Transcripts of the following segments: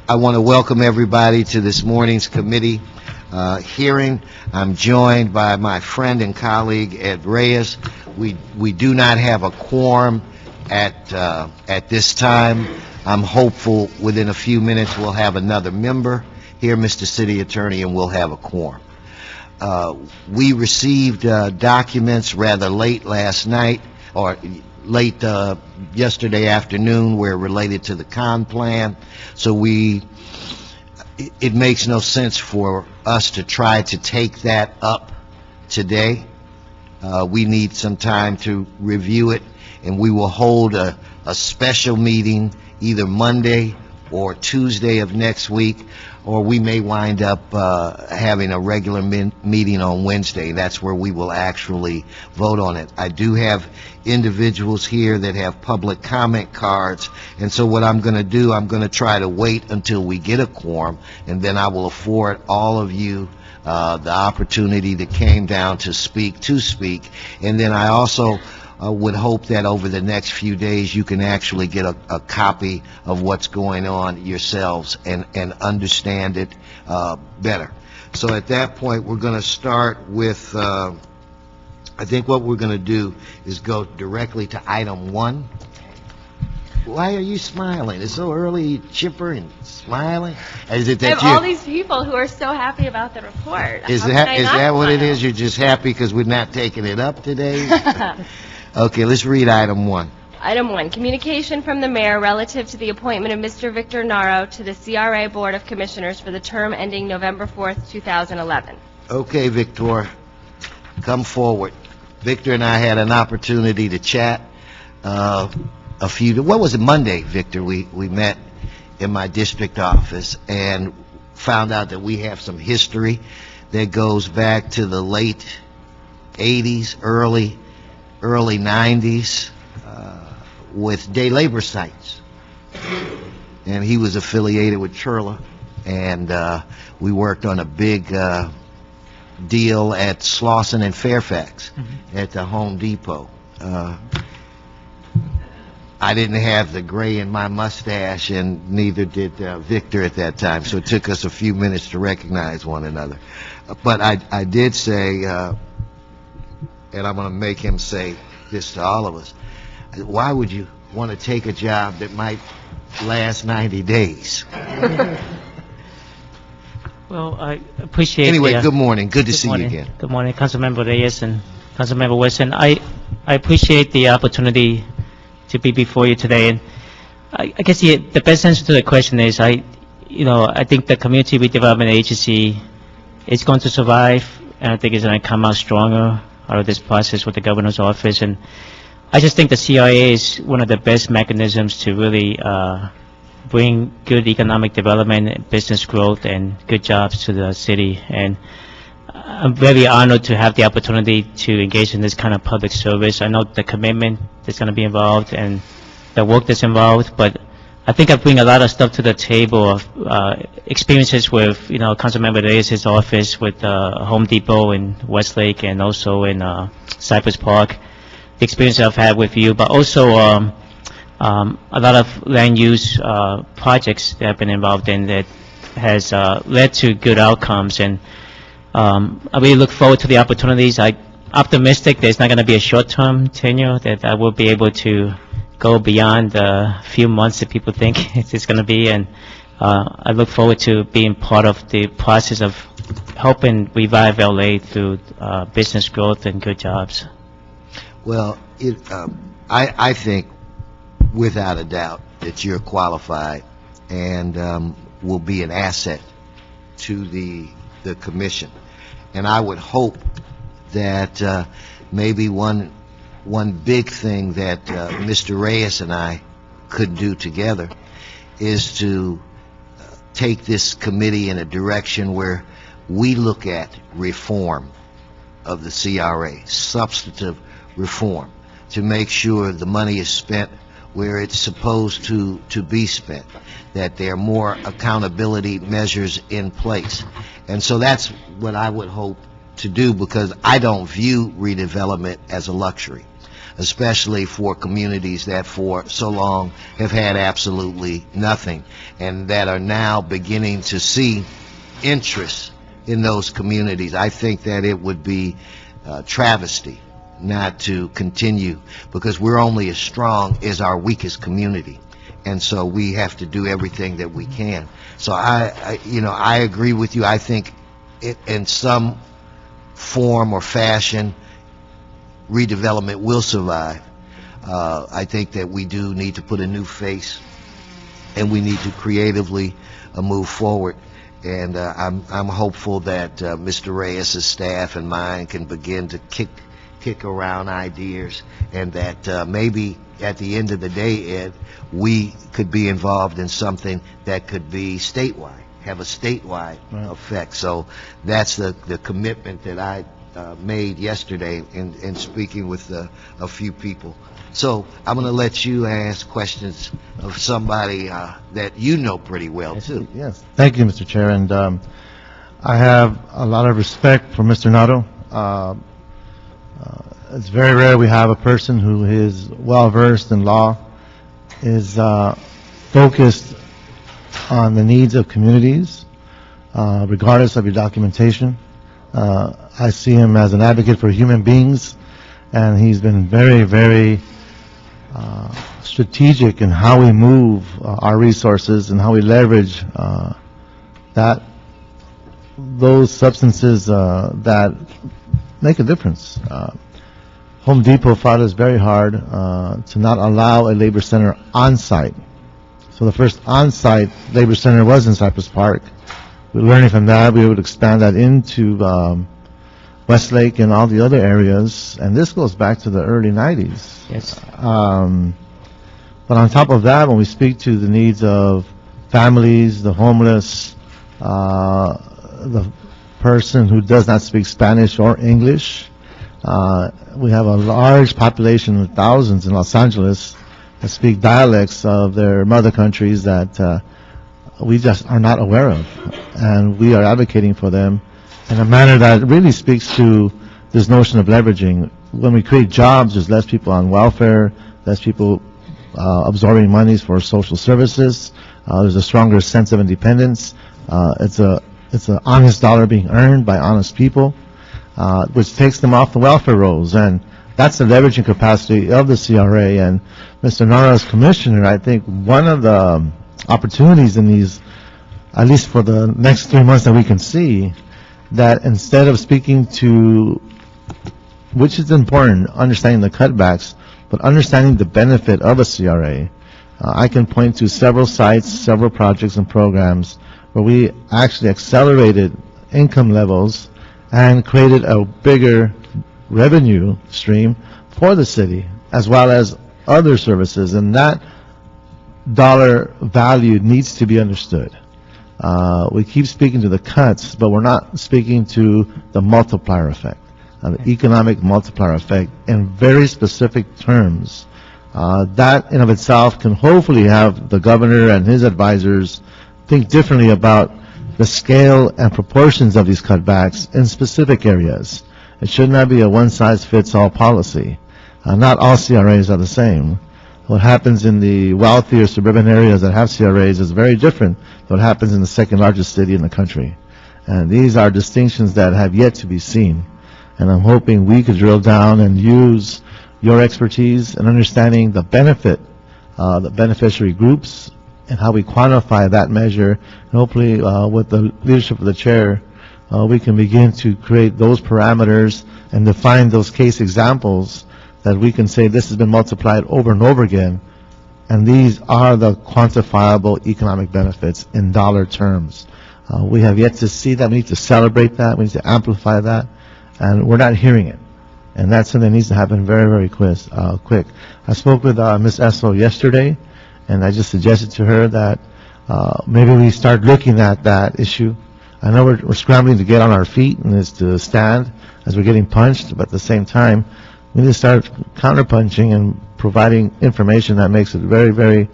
I want to welcome everybody to this morning's committee hearing. I'm joined by my friend and colleague Ed Reyes. We do not have a quorum at this time. I'm hopeful within a few minutes we'll have another member here, Mr. City Attorney, and we'll have a quorum. We received documents rather late last night, or late yesterday afternoon, were related to the con plan. So it makes no sense for us to try to take that up today. We need some time to review it, and we will hold a special meeting either Monday or Tuesday of next week, or we may wind up having a regular meeting on Wednesday. That's where we will actually vote on it. I do have individuals here that have public comment cards, and so what I'm going to do, I'm going to try to wait until we get a quorum, and then I will afford all of you the opportunity that came down to speak, and then I also would hope that over the next few days you can actually get a copy of what's going on yourselves and understand it better. So at that point, we're going to start with, I think what we're going to do is go directly to item 1. Why are you smiling? It's so early, chipper and smiling. Is it that I have all these people who are so happy about the report. Is that what it is? You're just happy because we're not taking it up today? Okay, let's read item 1. Item 1, communication from the mayor relative to the appointment of Mr. Victor Naro to the CRA Board of Commissioners for the term ending November 4th, 2011. Okay, Victor, come forward. Victor and I had an opportunity to chat what was it, Monday, Victor? We met in my district office and found out that we have some history that goes back to the late 80s, early 90s with day labor sites, and he was affiliated with Churla, and we worked on a big deal at Slauson and Fairfax at the Home Depot. I didn't have the gray in my mustache, and neither did Victor at that time, so it took us a few minutes to recognize one another. But I did say, and I'm going to make him say this to all of us, why would you want to take a job that might last 90 days? Well, I appreciate Anyway, good morning. Good to see morning. you again. Good morning, Councilmember Reyes and Councilmember Wilson. I appreciate the opportunity to be before you today. And I guess the best answer to the question is I think the Community Redevelopment Agency is going to survive, and I think it's going to come out stronger out of this process with the governor's office. And I just think the CIA is one of the best mechanisms to really bring good economic development, business growth, and good jobs to the city. And I'm very honored to have the opportunity to engage in this kind of public service. I know the commitment that's going to be involved and the work that's involved, but I think I bring a lot of stuff to the table of experiences with, Councilmember Reyes' office with Home Depot in Westlake and also in Cypress Park, the experience I've had with you, but also a lot of land use projects that I've been involved in that has led to good outcomes. And I really look forward to the opportunities. I'm optimistic there's not going to be a short-term tenure, that I will be able to go beyond the few months that people think it's going to be, and I look forward to being part of the process of helping revive LA through business growth and good jobs. Well, I think without a doubt that you're qualified and will be an asset to the commission, and I would hope that maybe one big thing that Mr. Reyes and I could do together is to take this committee in a direction where we look at reform of the CRA, substantive reform, to make sure the money is spent where it's supposed to be spent, that there are more accountability measures in place. And so that's what I would hope to do, because I don't view redevelopment as a luxury. especially for communities that for so long have had absolutely nothing, and that are now beginning to see interest in those communities. I think that it would be travesty not to continue, because we're only as strong as our weakest community, and so we have to do everything that we can. So I agree with you. I think it, in some form or fashion, redevelopment will survive. I think that we do need to put a new face, and we need to creatively move forward. And I'm hopeful that Mr. Reyes' staff and mine can begin to kick around ideas, and that maybe at the end of the day, Ed, we could be involved in something that could be statewide, have a statewide effect. So that's the commitment that I made yesterday in speaking with a few people. So I'm going to let you ask questions of somebody that you know pretty well, too. Yes. Thank you, Mr. Chair. And I have a lot of respect for Mr. Nato. It's very rare we have a person who is well-versed in law, is focused on the needs of communities, regardless of your documentation. I see him as an advocate for human beings, and he's been very, very strategic in how we move our resources and how we leverage those substances that make a difference. Home Depot fought us very hard to not allow a labor center on-site. So the first on-site labor center was in Cypress Park. We're learning from that. We would expand that into Westlake and all the other areas, and this goes back to the early 90s. Yes. But on top of that, when we speak to the needs of families, the homeless, the person who does not speak Spanish or English, we have a large population of thousands in Los Angeles that speak dialects of their mother countries that we just are not aware of, and we are advocating for them in a manner that really speaks to this notion of leveraging. When we create jobs, there's less people on welfare, less people absorbing monies for social services. There's a stronger sense of independence. It's an honest dollar being earned by honest people, which takes them off the welfare rolls, and that's the leveraging capacity of the CRA. And Mr. Nara, as commissioner, I think one of the opportunities in these, at least for the next 3 months that we can see, that instead of speaking to, which is important, understanding the cutbacks, but understanding the benefit of a CRA, I can point to several sites, several projects and programs where we actually accelerated income levels and created a bigger revenue stream for the city, as well as other services, and that dollar value needs to be understood. We keep speaking to the cuts, but we're not speaking to the multiplier effect, the economic multiplier effect in very specific terms. That in of itself can hopefully have the governor and his advisors think differently about the scale and proportions of these cutbacks in specific areas. It should not be a one-size-fits-all policy. Not all CRAs are the same. What happens in the wealthier suburban areas that have CRAs is very different than what happens in the second largest city in the country. And these are distinctions that have yet to be seen. And I'm hoping we could drill down and use your expertise in understanding the benefit, the beneficiary groups, and how we quantify that measure. And hopefully, with the leadership of the chair, we can begin to create those parameters and define those case examples that we can say this has been multiplied over and over again, and these are the quantifiable economic benefits in dollar terms. We have yet to see that. We need to celebrate that. We need to amplify that, and we're not hearing it. And that's something that needs to happen very, very quick. I spoke with Ms. Esso yesterday, and I just suggested to her that maybe we start looking at that issue. I know we're scrambling to get on our feet and is to stand as we're getting punched, but at the same time, we need to start counterpunching and providing information that makes it very, very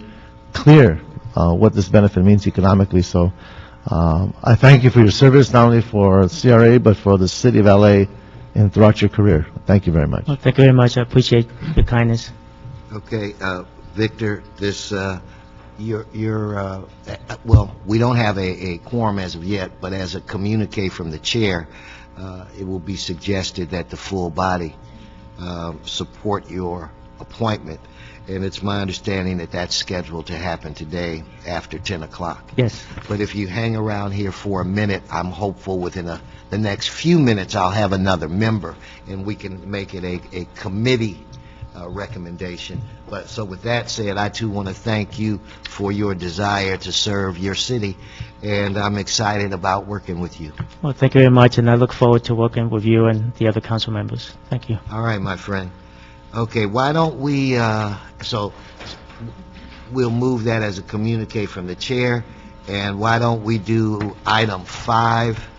clear what this benefit means economically. So I thank you for your service, not only for CRA, but for the city of LA and throughout your career. Thank you very much. Well, thank you very much. I appreciate your kindness. Okay, Victor, this, well, we don't have a quorum as of yet, but as a communique from the chair, it will be suggested that the full body support your appointment, and it's my understanding that that's scheduled to happen today after 10 o'clock. Yes. But if you hang around here for a minute, I'm hopeful within the next few minutes I'll have another member, and we can make it a committee recommendation. But so with that said, I too want to thank you for your desire to serve your city, and I'm excited about working with you. Well, thank you very much, and I look forward to working with you and the other council members. Thank you. All right, my friend. Okay, why don't we, so we'll move that as a communique from the chair, and why don't we do item 5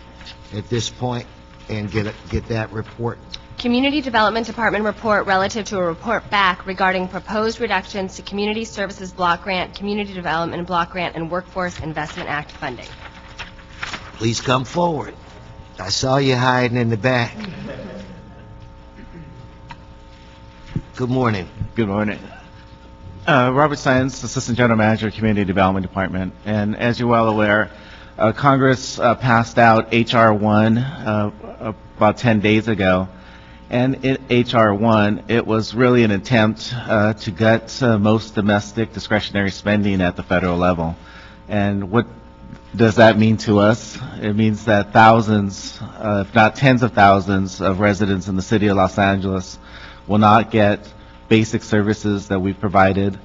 at this point and get that report? Community Development Department report relative to a report back regarding proposed reductions to Community Services Block Grant, Community Development Block Grant, and Workforce Investment Act funding. Please come forward. I saw you hiding in the back. Good morning. Good morning. Robert Science, Assistant General Manager, Community Development Department. And as you're well aware, Congress passed out H.R. 1 about 10 days ago. And in H.R. 1, it was really an attempt to gut most domestic discretionary spending at the federal level. And what does that mean to us? It means that thousands, if not tens of thousands, of residents in the city of Los Angeles will not get basic services that we've provided.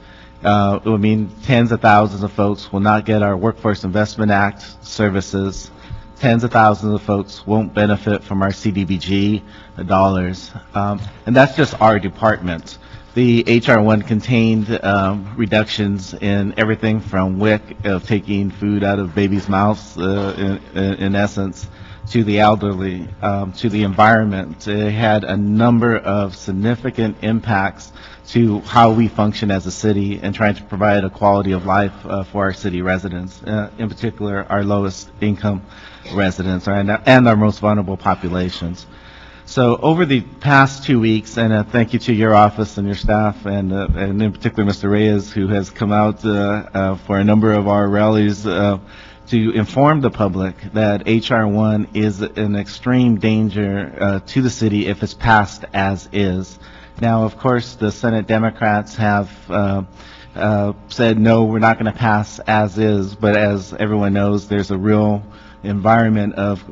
It will mean tens of thousands of folks will not get our Workforce Investment Act services. Tens of thousands of folks won't benefit from our CDBG dollars. And that's just our department. The H.R. 1 contained reductions in everything from WIC, of taking food out of babies' mouths, in essence, to the elderly, to the environment. It had a number of significant impacts to how we function as a city and trying to provide a quality of life for our city residents, in particular our lowest income residents and our most vulnerable populations. So over the past 2 weeks, and thank you to your office and your staff, and in particular Mr. Reyes, who has come out for a number of our rallies to inform the public that H.R. 1 is an extreme danger to the city if it's passed as is. Now, of course, the Senate Democrats have said, no, we're not going to pass as is, but as everyone knows, there's a real environment of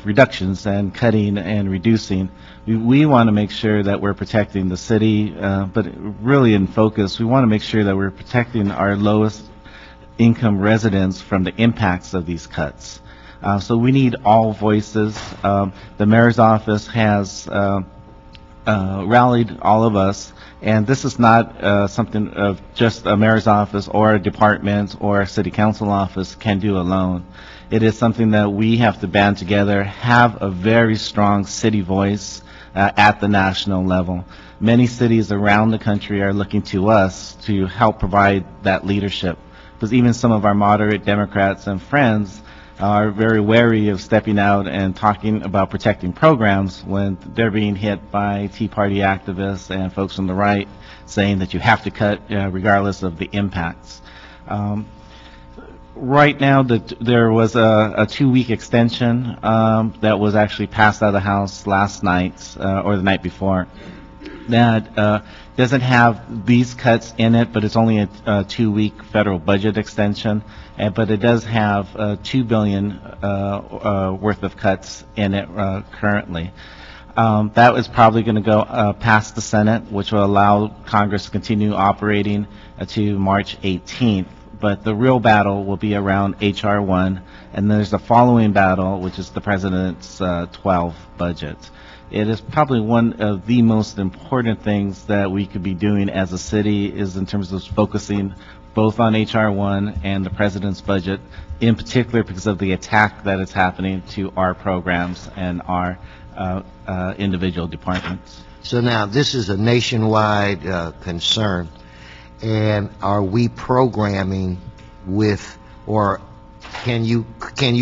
reductions and cutting and reducing. We want to make sure that we're protecting the city, but really in focus, we want to make sure that we're protecting our lowest income residents from the impacts of these cuts. So we need all voices. The mayor's office has rallied all of us, and this is not something of just a mayor's office or a department or a city council office can do alone. It is something that we have to band together, have a very strong city voice at the national level. Many cities around the country are looking to us to help provide that leadership, because even some of our moderate Democrats and friends are very wary of stepping out and talking about protecting programs when they're being hit by Tea Party activists and folks on the right saying that you have to cut regardless of the impacts. Right now, there was a 2-week extension that was actually passed out of the House last night or the night before that doesn't have these cuts in it, but it's only a 2-week federal budget extension, but it does have $2 billion worth of cuts in it currently. That is probably going to go past the Senate, which will allow Congress to continue operating to March 18th. But the real battle will be around H.R. 1, and there's the following battle, which is the President's 12 budget. It is probably one of the most important things that we could be doing as a city is in terms of focusing both on H.R. 1 and the President's budget, in particular because of the attack that is happening to our programs and our individual departments. So now, this is a nationwide concern, and are we programming with, or can you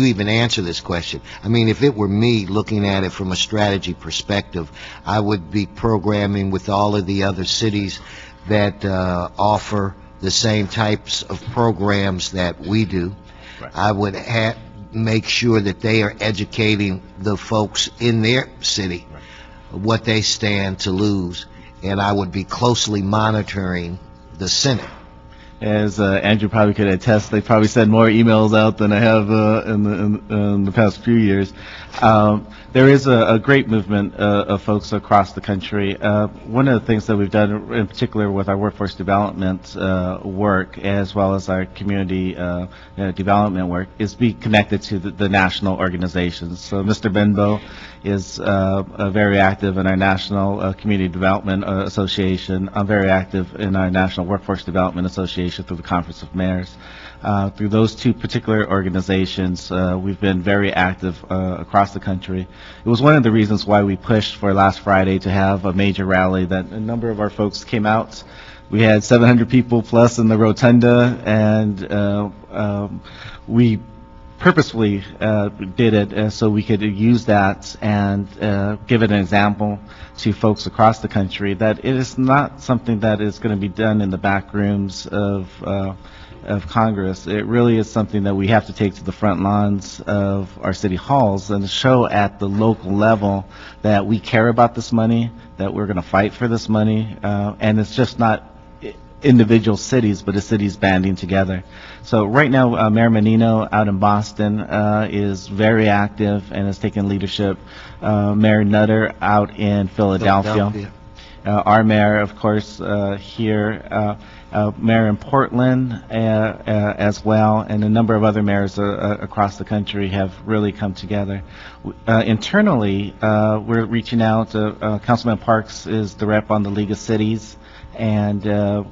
even answer this question? I mean, if it were me looking at it from a strategy perspective, I would be programming with all of the other cities that offer the same types of programs that we do. Right. I would make sure that they are educating the folks in their city what they stand to lose, and I would be closely monitoring the Senate. As Andrew probably could attest, they probably send more emails out than I have in the past few years. There is a great movement of folks across the country. One of the things that we've done, in particular with our workforce development work, as well as our community development work, is be connected to the national organizations. So Mr. Benbow is very active in our National Community Development Association. I'm very active in our National Workforce Development Association through the Conference of Mayors. Through those two particular organizations, we've been very active across the country. It was one of the reasons why we pushed for last Friday to have a major rally that a number of our folks came out. We had 700 people plus in the rotunda, and we purposefully did it so we could use that and give it an example to folks across the country that it is not something that is going to be done in the back rooms of Congress. It really is something that we have to take to the front lawns of our city halls and show at the local level that we care about this money, that we're going to fight for this money, and it's just not individual cities, but the cities banding together. So right now, Mayor Menino out in Boston is very active and is taking leadership. Mayor Nutter out in Philadelphia. Our mayor, of course, here. Mayor in Portland as well, and a number of other mayors across the country have really come together. Internally, we're reaching out. Councilman Parks is the rep on the League of Cities, and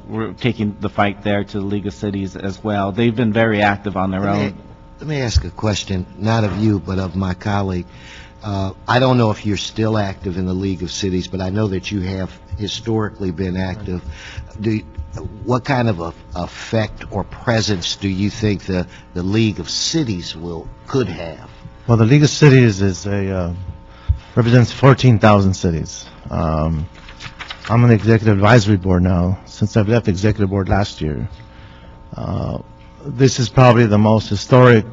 we're taking the fight there to the League of Cities as well. They've been very active on their own. Let me ask a question, not of you, but of my colleague. I don't know if you're still active in the League of Cities, but I know that you have historically been active. What kind of effect or presence do you think the League of Cities could have? Well, the League of Cities represents 14,000 cities. I'm on the executive advisory board now, since I've left the executive board last year. This is probably the most historic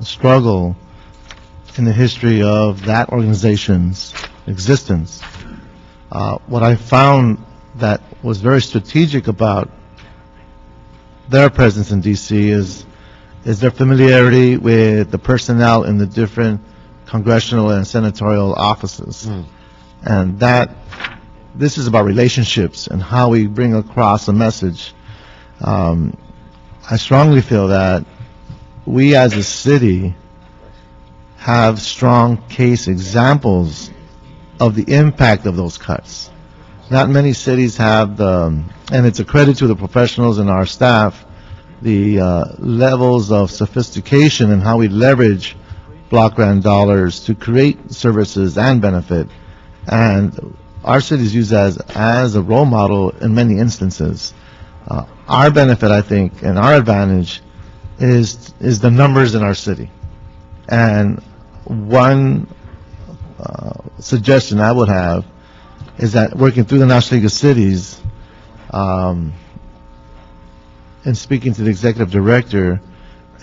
struggle in the history of that organization's existence. What I found that was very strategic about their presence in D.C. is their familiarity with the personnel in the different congressional and senatorial offices. And this is about relationships and how we bring across a message. I strongly feel that we as a city have strong case examples of the impact of those cuts. Not many cities have and it's a credit to the professionals and our staff, the levels of sophistication and how we leverage block grant dollars to create services and benefit. And our city is used as a role model in many instances. Our benefit, I think, and our advantage is the numbers in our city. And one suggestion I would have is that working through the National League of Cities and speaking to the executive director,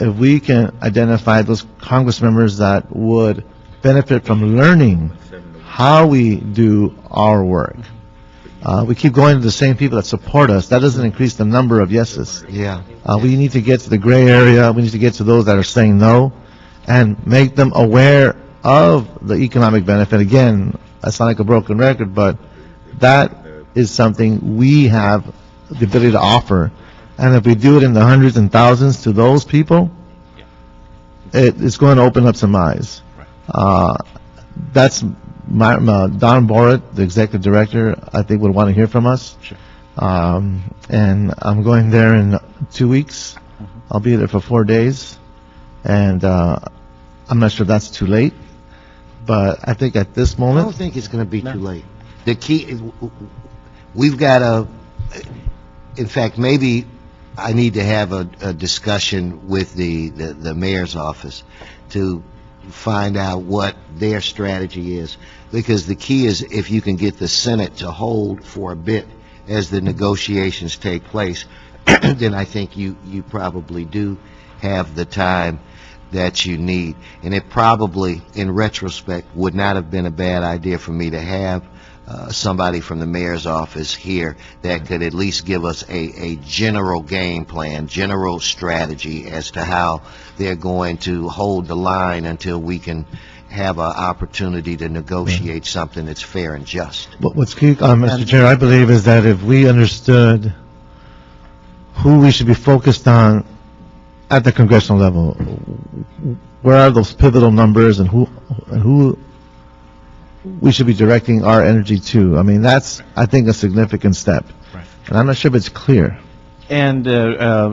if we can identify those Congress members that would benefit from learning how we do our work. We keep going to the same people that support us. That doesn't increase the number of yeses. Yeah. We need to get to the gray area. We need to get to those that are saying no and make them aware of the economic benefit. Again, I sound like a broken record, but that is something we have the ability to offer. And if we do it in the hundreds and thousands to those people, it's going to open up some eyes. That's Don Borat, the executive director, I think would want to hear from us. Sure. And I'm going there in 2 weeks. I'll be there for 4 days. And I'm not sure if that's too late. But I think at this I moment, don't think it's going to be too late. The key is we've got to, in fact, maybe I need to have a discussion with the mayor's office to find out what their strategy is, because the key is if you can get the Senate to hold for a bit as the negotiations take place, then I think you probably do have the time that you need. And it probably, in retrospect, would not have been a bad idea for me to have somebody from the mayor's office here that could at least give us a general game plan, general strategy as to how they're going to hold the line until we can have an opportunity to negotiate something that's fair and just. But what's key, Mr. Chair, I believe is that if we understood who we should be focused on at the congressional level, where are those pivotal numbers, and who we should be directing our energy to. I mean, that's, I think, a significant step. Right. And I'm not sure if it's clear. And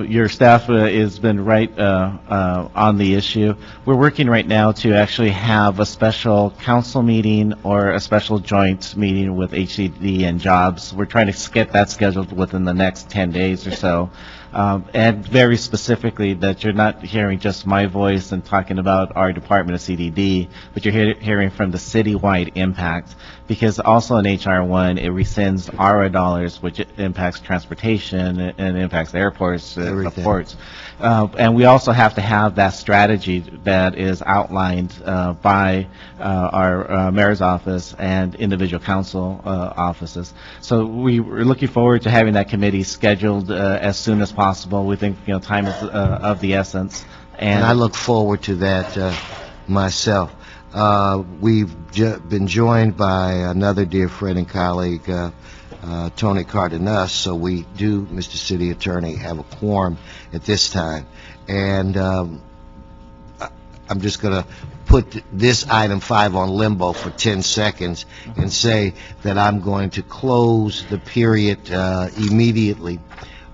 your staff has been right on the issue. We're working right now to actually have a special council meeting or a special joint meeting with HCD and Jobs. We're trying to get that scheduled within the next 10 days or so. And very specifically, that you're not hearing just my voice and talking about our Department of CDD, but you're hearing from the citywide impact. Because also in HR 1, it rescinds ARA dollars, which impacts transportation and impacts airports, the ports. And we also have to have that strategy that is outlined by our mayor's office and individual council offices. So we're looking forward to having that committee scheduled as soon as possible. We think time is of the essence. And I look forward to that myself. We've been joined by another dear friend and colleague, Tony Cardenas, so we do, Mr. City Attorney, have a quorum at this time. And I'm just going to put this item 5 on limbo for 10 seconds and say that I'm going to close the period immediately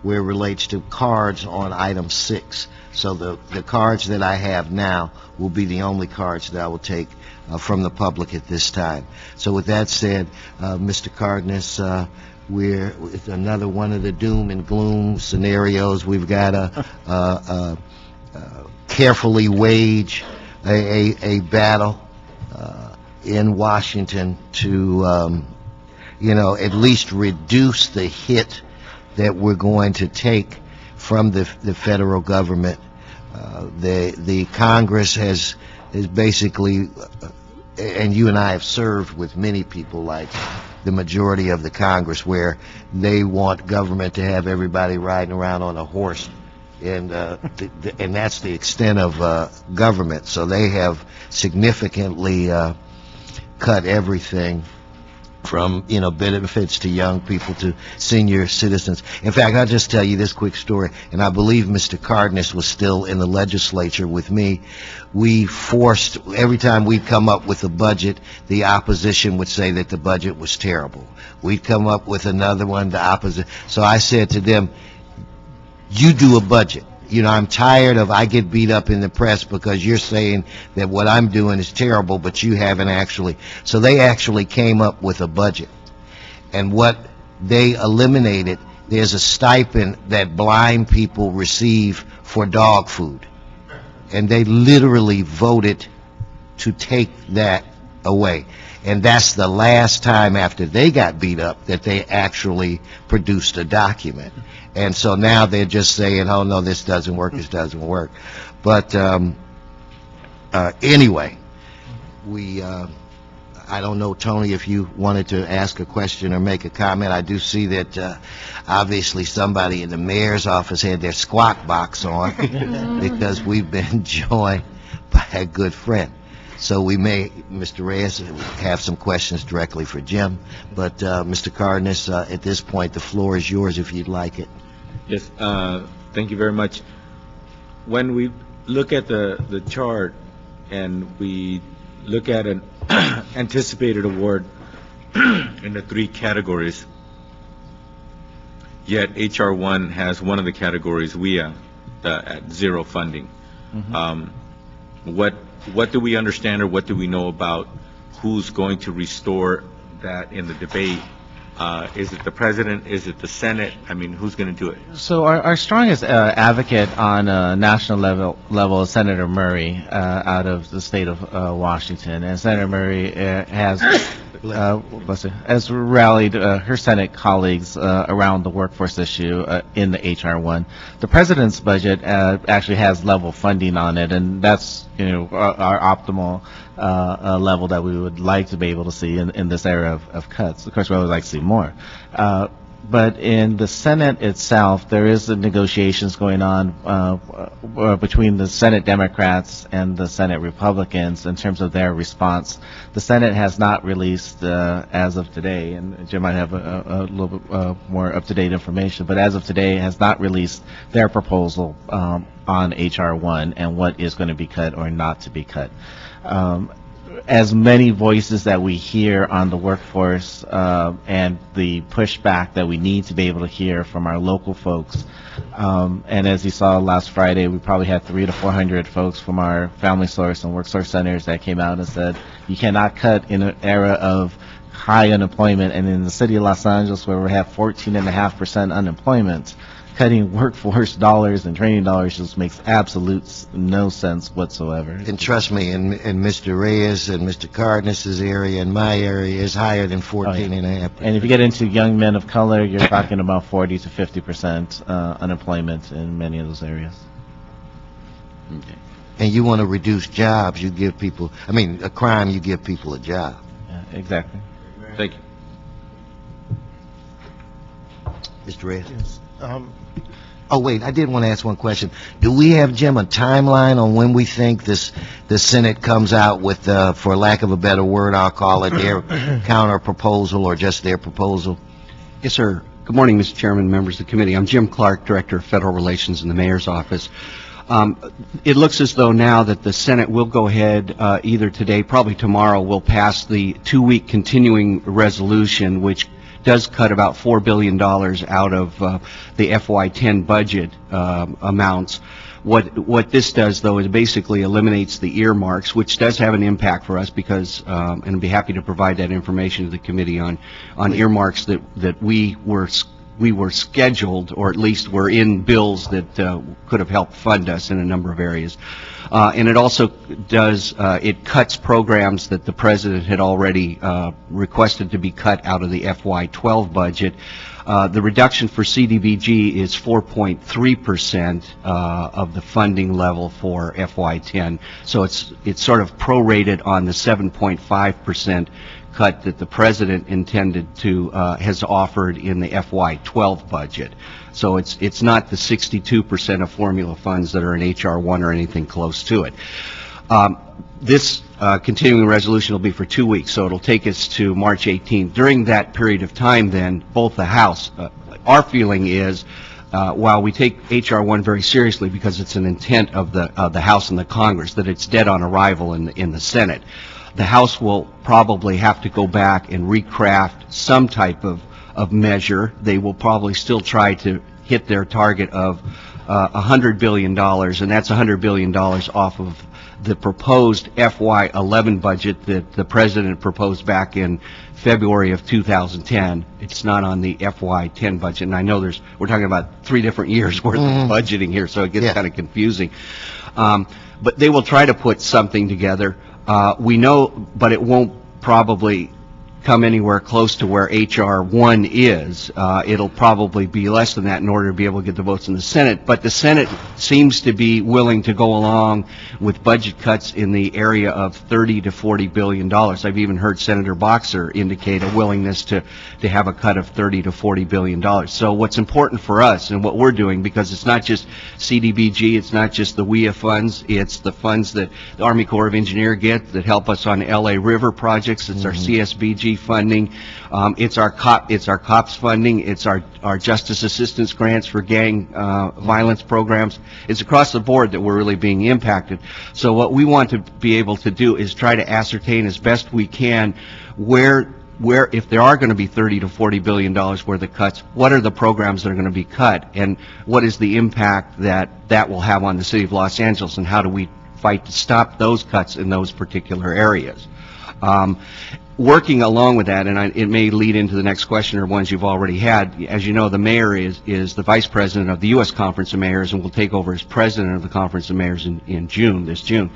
where it relates to cards on item 6. So the cards that I have now will be the only cards that I will take from the public at this time. So with that said, Mr. Cardenas, it's another one of the doom and gloom scenarios. We've got to carefully wage a battle in Washington to, at least reduce the hit that we're going to take from the federal government. The Congress has basically, and you and I have served with many people like the majority of the Congress, where they want government to have everybody riding around on a horse, and that's the extent of government. So they have significantly cut everything from benefits to young people to senior citizens. In fact, I'll just tell you this quick story, and I believe Mr. Cardenas was still in the legislature with me. We forced, every time we'd come up with a budget, the opposition would say that the budget was terrible. We'd come up with another one, the opposite. So I said to them, you do a budget. I'm tired of, I get beat up in the press because you're saying that what I'm doing is terrible, but you haven't actually. So they actually came up with a budget. And what they eliminated, there's a stipend that blind people receive for dog food. And they literally voted to take that away. And that's the last time after they got beat up that they actually produced a document. And so now they're just saying, oh, no, this doesn't work, this doesn't work. But anyway, I don't know, Tony, if you wanted to ask a question or make a comment. I do see that obviously somebody in the mayor's office had their squawk box on because we've been joined by a good friend. So we may, Mr. Reyes, have some questions directly for Jim. But Mr. Cardenas, at this point, the floor is yours if you'd like it. Yes, thank you very much. When we look at the chart and we look at an anticipated award in the 3 categories, yet HR 1 has one of the categories, WIA, at 0 funding. Mm-hmm. What do we understand, or what do we know about who's going to restore that in the debate Is it the president? Is it the Senate? I mean, who's going to do it? So our strongest advocate on a national level is Senator Murray out of the state of Washington, and Senator Murray has rallied her Senate colleagues around the workforce issue in the H.R. 1. The president's budget actually has level funding on it, and that's our optimal level that we would like to be able to see in this era of cuts. Of course, we would like to see more. But in the Senate itself, there is negotiations going on between the Senate Democrats and the Senate Republicans in terms of their response. The Senate has not released, as of today, and Jim might have a little bit more up-to-date information, but as of today has not released their proposal on H.R. 1 and what is going to be cut or not to be cut. As many voices that we hear on the workforce and the pushback that we need to be able to hear from our local folks, and as you saw last Friday, we probably had 300 to 400 folks from our Family Source and Work Source centers that came out and said, you cannot cut in an era of high unemployment, and in the city of Los Angeles where we have 14.5% unemployment, cutting workforce dollars and training dollars just makes absolute no sense whatsoever. And trust me, in Mr. Reyes and Mr. Cardenas's area and my area is higher than 14.5%. And if you get into young men of color, you're talking about 40 to 50% unemployment in many of those areas. Okay. And you want to reduce jobs, you give people, a crime, you give people a job. Yeah, exactly. Thank you. Mr. Reyes? Yes. Oh, wait, I did want to ask one question. Do we have, Jim, a timeline on when we think the Senate comes out with, for lack of a better word, I'll call it their counter proposal or just their proposal? Yes, sir. Good morning, Mr. Chairman, members of the committee. I'm Jim Clark, Director of Federal Relations in the Mayor's Office. It looks as though now that the Senate will go ahead either today, probably tomorrow, will pass the 2-week continuing resolution, which does cut about $4 billion out of the FY10 budget amounts. What this does, though, is basically eliminates the earmarks, which does have an impact for us because, and I'd be happy to provide that information to the committee on earmarks that we were scheduled, or at least were in bills that could have helped fund us in a number of areas. And it also does, it cuts programs that the President had already requested to be cut out of the FY12 budget. The reduction for CDBG is 4.3% of the funding level for FY10. So it's sort of prorated on the 7.5% cut that the President intended to, has offered in the FY12 budget. So it's not the 62% of formula funds that are in H.R. 1 or anything close to it. This continuing resolution will be for 2 weeks, so it'll take us to March 18th. During that period of time, then, both the House, our feeling is, while we take H.R. 1 very seriously because it's an intent of the House and the Congress, that it's dead on arrival in the Senate, the House will probably have to go back and recraft some type of measure. They will probably still try to hit their target of $100 billion, and that's $100 billion off of the proposed FY11 budget that the President proposed back in February of 2010. It's not on the FY10 budget, and I know we're talking about 3 different years worth of budgeting here, so it gets kind of confusing. But they will try to put something together. We know, but it won't probably come anywhere close to where H.R. 1 is. It'll probably be less than that in order to be able to get the votes in the Senate. But the Senate seems to be willing to go along with budget cuts in the area of $30 to $40 billion. I've even heard Senator Boxer indicate a willingness to have a cut of $30 to $40 billion. So what's important for us and what we're doing, because it's not just CDBG, it's not just the WIA funds, it's the funds that the Army Corps of Engineers get that help us on LA River projects, it's our CSBG funding, it's our COPS funding, it's our justice assistance grants for gang violence programs. It's across the board that we're really being impacted. So what we want to be able to do is try to ascertain as best we can where if there are going to be $30 to $40 billion worth of cuts, what are the programs that are going to be cut, and what is the impact that will have on the city of Los Angeles, and how do we fight to stop those cuts in those particular areas. working along with that, and it may lead into the next question or ones you've already had. As you know, the mayor is the vice president of the U.S. Conference of Mayors and will take over as president of the Conference of Mayors in June, this June.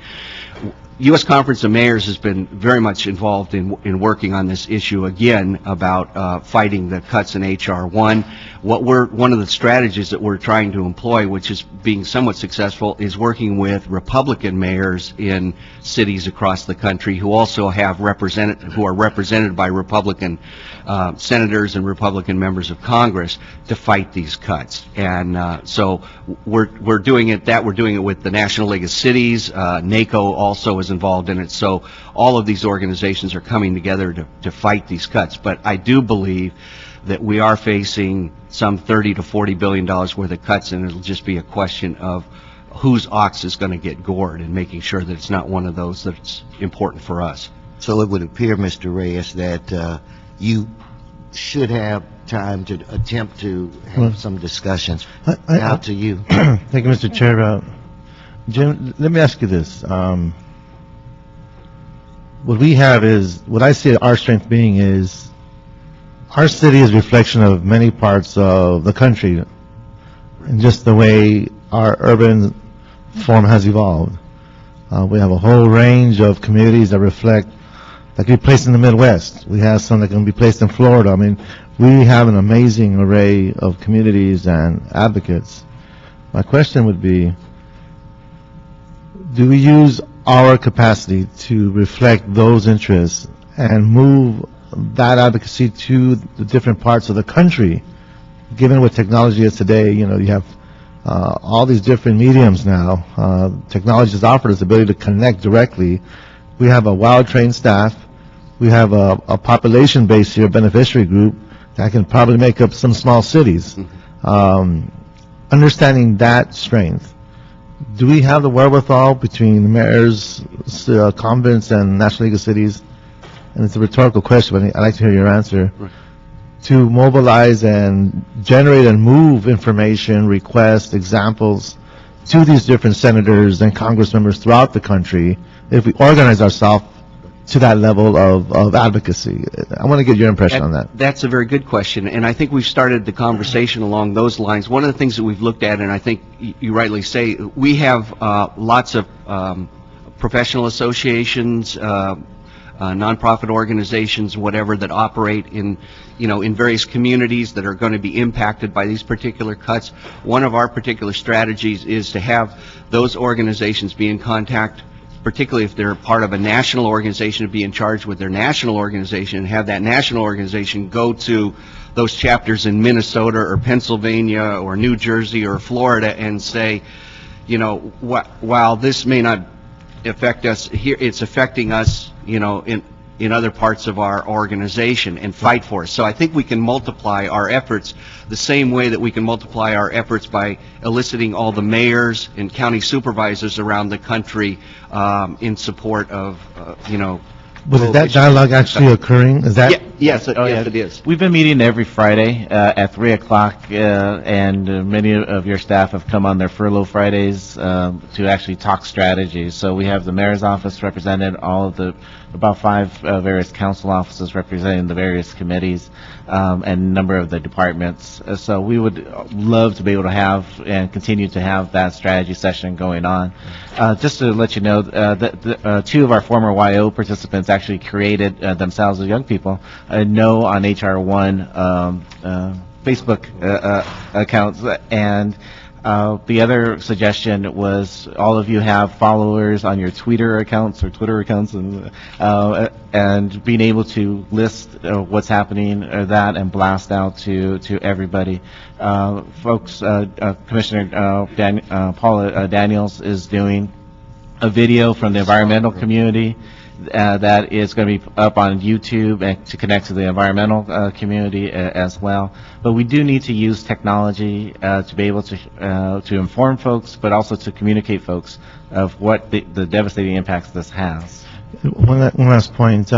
U.S. Conference of Mayors has been very much involved in working on this issue again about fighting the cuts in H.R. 1. One of the strategies that we're trying to employ, which is being somewhat successful, is working with Republican mayors in cities across the country who also have who are represented by Republican senators and Republican members of Congress to fight these cuts. And so we're doing it with the National League of Cities. NACO also is involved in it. So all of these organizations are coming together to fight these cuts. But I do believe that we are facing some $30 to $40 billion worth of cuts, and it'll just be a question of whose ox is going to get gored and making sure that it's not one of those that's important for us. So it would appear, Mr. Reyes, that you should have time to attempt to have some discussions. Now to you. Thank you, Mr. Chair. Jim, let me ask you this. What I see our strength being is our city is a reflection of many parts of the country and just the way our urban form has evolved. We have a whole range of communities that can be placed in the Midwest. We have some that can be placed in Florida. I mean, we have an amazing array of communities and advocates. My question would be, do we use our capacity to reflect those interests and move that advocacy to the different parts of the country? Given what technology is today, you have all these different mediums now. Technology has offered us the ability to connect directly. We have a well-trained staff. We have a population base here, a beneficiary group, that can probably make up some small cities. Understanding that strength, do we have the wherewithal between the mayors, convents, and National League of Cities? And it's a rhetorical question, but I'd like to hear your answer. Right. To mobilize and generate and move information, requests, examples to these different senators and Congress members throughout the country if we organize ourselves to that level of advocacy. I want to get your impression on that. That's a very good question, and I think we've started the conversation along those lines. One of the things that we've looked at, and I think you rightly say, we have lots of professional associations, nonprofit organizations, whatever, that operate in various communities that are going to be impacted by these particular cuts. One of our particular strategies is to have those organizations be in contact, particularly if they're part of a national organization, to be in charge with their national organization and have that national organization go to those chapters in Minnesota or Pennsylvania or New Jersey or Florida and say, while this may not affect us here, it's affecting us, in other parts of our organization, and fight for us. So I think we can multiply our efforts the same way that we can multiply our efforts by eliciting all the mayors and county supervisors around the country in support of, But is that dialogue actually occurring? Is that? Yes, it is. We've been meeting every Friday at 3 o'clock, and many of your staff have come on their furlough Fridays to actually talk strategies. So we have the mayor's office represented, about 5 various council offices representing the various committees, and a number of the departments. So we would love to be able to have and continue to have that strategy session going on. Just to let you know, that 2 of our former YO participants actually created themselves as young people a No on HR 1 Facebook accounts, and the other suggestion was all of you have followers on your Twitter accounts, and being able to list what's happening that and blast out to everybody. Folks, Commissioner Paula Daniels is doing a video from the environmental community that is going to be up on YouTube and to connect to the environmental community as well. But we do need to use technology to be able to inform folks, but also to communicate folks of what the devastating impacts this has. One last point.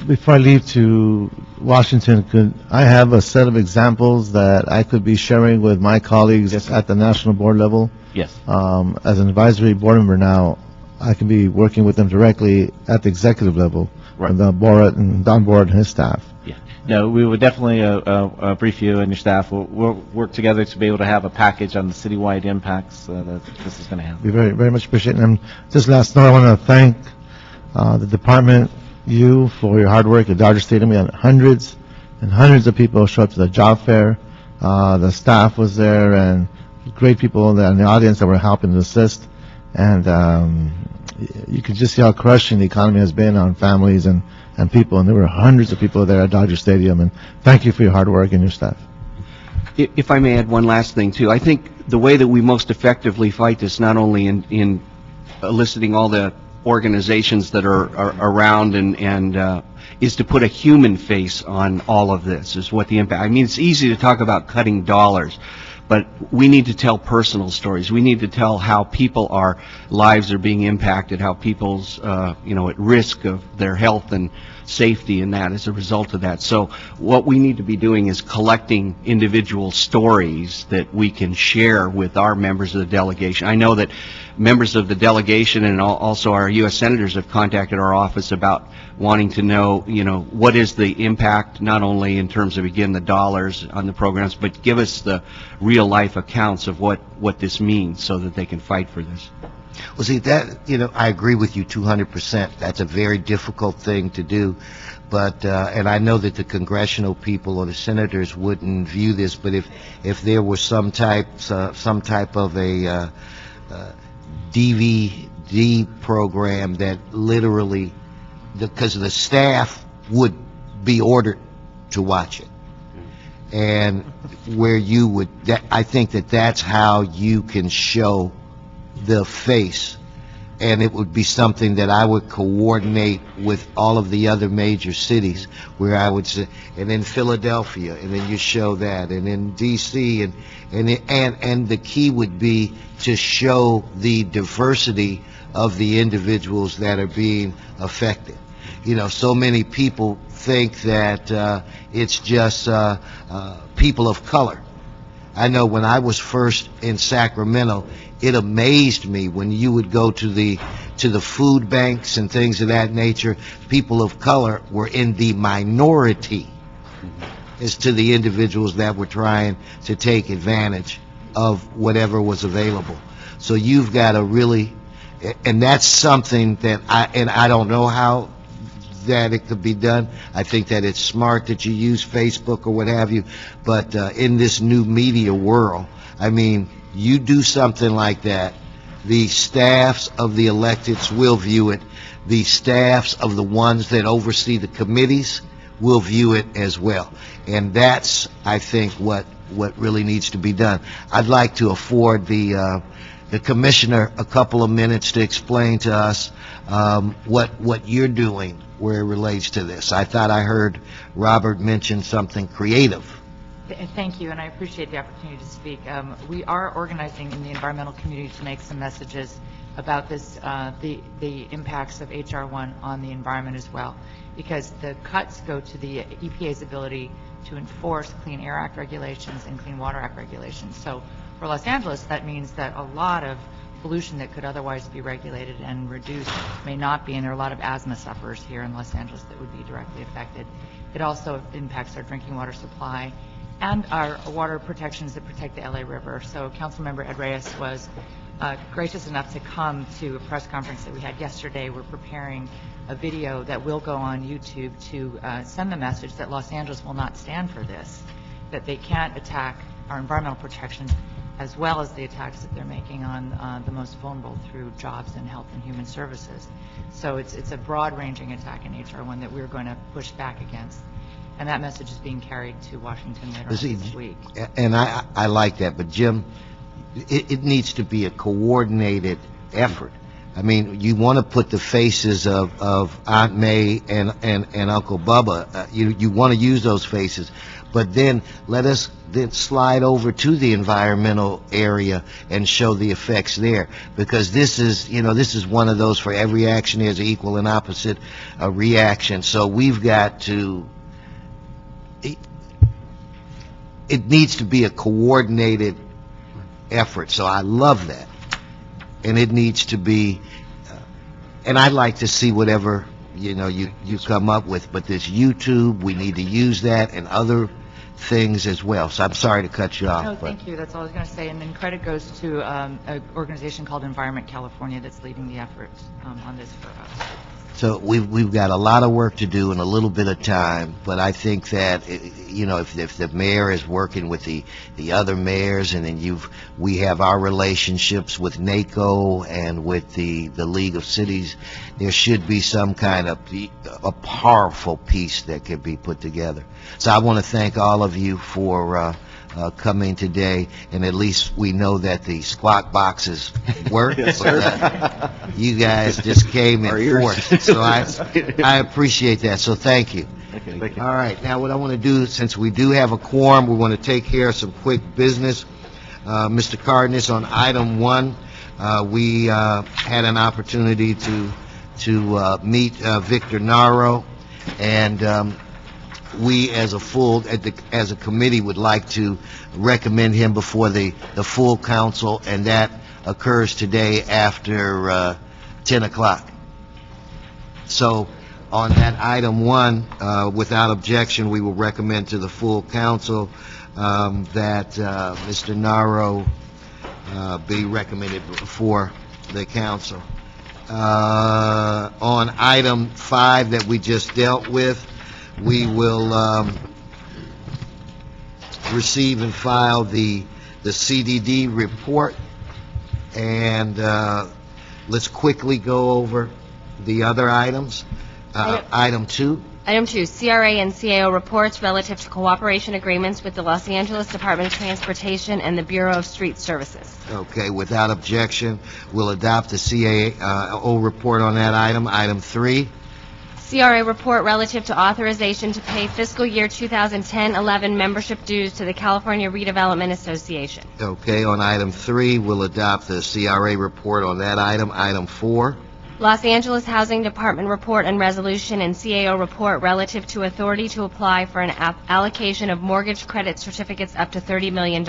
Before I leave to Washington, could I have a set of examples that I could be sharing with my colleagues at the national board level? Yes. As an advisory board member now, I can be working with them directly at the executive level, Right. with Don Board and his staff. Yeah. No, we would definitely brief you and your staff. We'll work together to be able to have a package on the citywide impacts that this is going to have. We very, very much appreciate it. And just last note, I want to thank the department, you, for your hard work at Dodger Stadium. We had hundreds and hundreds of people show up to the job fair. The staff was there, and great people in the audience that were helping to assist. And you could just see how crushing the economy has been on families and people. And there were hundreds of people there at Dodger Stadium. And thank you for your hard work and your staff. If I may add one last thing, too, I think the way that we most effectively fight this, not only in eliciting all the organizations that are around and is to put a human face on all of this, is what the impact. I mean, it's easy to talk about cutting dollars, but we need to tell personal stories. We need to tell how lives are being impacted, how people's, at risk of their health and safety and that as a result of that. So what we need to be doing is collecting individual stories that we can share with our members of the delegation. I know that members of the delegation and also our U.S. senators have contacted our office about wanting to know, what is the impact, not only in terms of, again, the dollars on the programs, but give us the real-life accounts of what this means so that they can fight for this. Well, see, I agree with you 200%. That's a very difficult thing to do. But, and I know that the congressional people or the senators wouldn't view this, but if there was some type of a DVD program that literally, because the staff would be ordered to watch it, and where you would, I think that's how you can show the face, and it would be something that I would coordinate with all of the other major cities, where I would say, and in Philadelphia, and then you show that, and in D.C., and the key would be to show the diversity of the individuals that are being affected. So many people think that it's just people of color. I know when I was first in Sacramento, it amazed me when you would go to the food banks and things of that nature. People of color were in the minority as to the individuals that were trying to take advantage of whatever was available. So you've got to really, and that's something that I don't know how that it could be done. I think that it's smart that you use Facebook or what have you, but in this new media world, I mean, you do something like that, the staffs of the electeds will view it. The staffs of the ones that oversee the committees will view it as well. And that's, I think, what really needs to be done. I'd like to afford the commissioner a couple of minutes to explain to us what you're doing where it relates to this. I thought I heard Robert mention something creative. Thank you, and I appreciate the opportunity to speak. We are organizing in the environmental community to make some messages about this, the impacts of H.R. 1 on the environment as well, because the cuts go to the EPA's ability to enforce Clean Air Act regulations and Clean Water Act regulations. So for Los Angeles, that means that a lot of pollution that could otherwise be regulated and reduced may not be, and there are a lot of asthma sufferers here in Los Angeles that would be directly affected. It also impacts our drinking water supply and our water protections that protect the LA River. So Councilmember Ed Reyes was gracious enough to come to a press conference that we had yesterday. We're preparing a video that will go on YouTube to send the message that Los Angeles will not stand for this, that they can't attack our environmental protections as well as the attacks that they're making on the most vulnerable through jobs and health and human services. So it's a broad-ranging attack in H.R. 1 that we're going to push back against. And that message is being carried to Washington later on this week. And I like that, but Jim, it needs to be a coordinated effort. I mean, you want to put the faces of Aunt May and Uncle Bubba. You want to use those faces, but then let us then slide over to the environmental area and show the effects there, because this is one of those, for every action there's an equal and opposite reaction. So we've got to. It needs to be a coordinated effort. So I love that. And it needs to be and I'd like to see whatever, you come up with, but this YouTube, we need to use that and other things as well. So I'm sorry to cut you off. No, but- thank you. That's all I was going to say. And then credit goes to an organization called Environment California that's leading the efforts on this for us. So we've got a lot of work to do in a little bit of time, but I think that, if the mayor is working with the other mayors, and then we have our relationships with NACO and with the League of Cities, there should be some kind of a powerful piece that can be put together. So I want to thank all of you for coming today, and at least we know that the squawk boxes work. You guys just came in force, so I appreciate that. So thank you. Okay, thank you. All right, now what I want to do, since we do have a quorum, we want to take care of some quick business. Mr. Cardenas, on item 1, we had an opportunity to meet Victor Naro, and we as a committee would like to recommend him before the full council, and that occurs today after 10 o'clock. So on that item 1, without objection, we will recommend to the full council that Mr. Naro be recommended before the council. On item 5 that we just dealt with, we will receive and file the CDD report, and let's quickly go over the other items. Item 2. Item 2, CRA and CAO reports relative to cooperation agreements with the Los Angeles Department of Transportation and the Bureau of Street Services. Okay, without objection, we'll adopt the CAO report on that item. Item 3. CRA report relative to authorization to pay fiscal year 2010-11 membership dues to the California Redevelopment Association. Okay, on item 3, we'll adopt the CRA report on that item. Item 4. Los Angeles Housing Department report and resolution and CAO report relative to authority to apply for an allocation of mortgage credit certificates up to $30 million.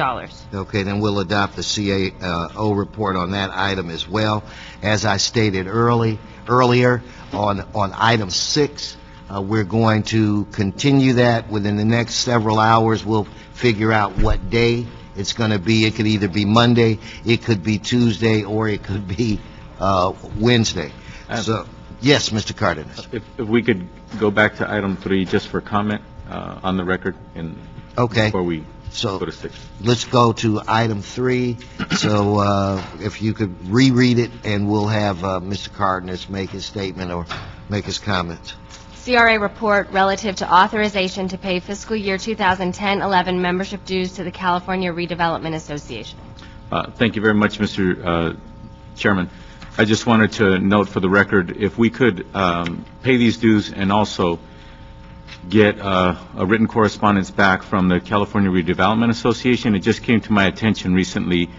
Okay, then we'll adopt the CAO report on that item as well. As I stated earlier, on item 6, we're going to continue that within the next several hours. We'll figure out what day it's going to be. It could either be Monday, it could be Tuesday, or it could be Wednesday. So, yes, Mr. Cardenas. If we could go back to item 3 just for comment on the record, and Okay. before we So go to 6. let's go to item 3. So if you could reread it, and we'll have Mr. Cardenas make his statement or make his comments. CRA report relative to authorization to pay fiscal year 2010-11 membership dues to the California Redevelopment Association. Thank you very much, Mr. Chairman. I just wanted to note for the record, if we could pay these dues and also get a written correspondence back from the California Redevelopment Association. It just came to my attention recently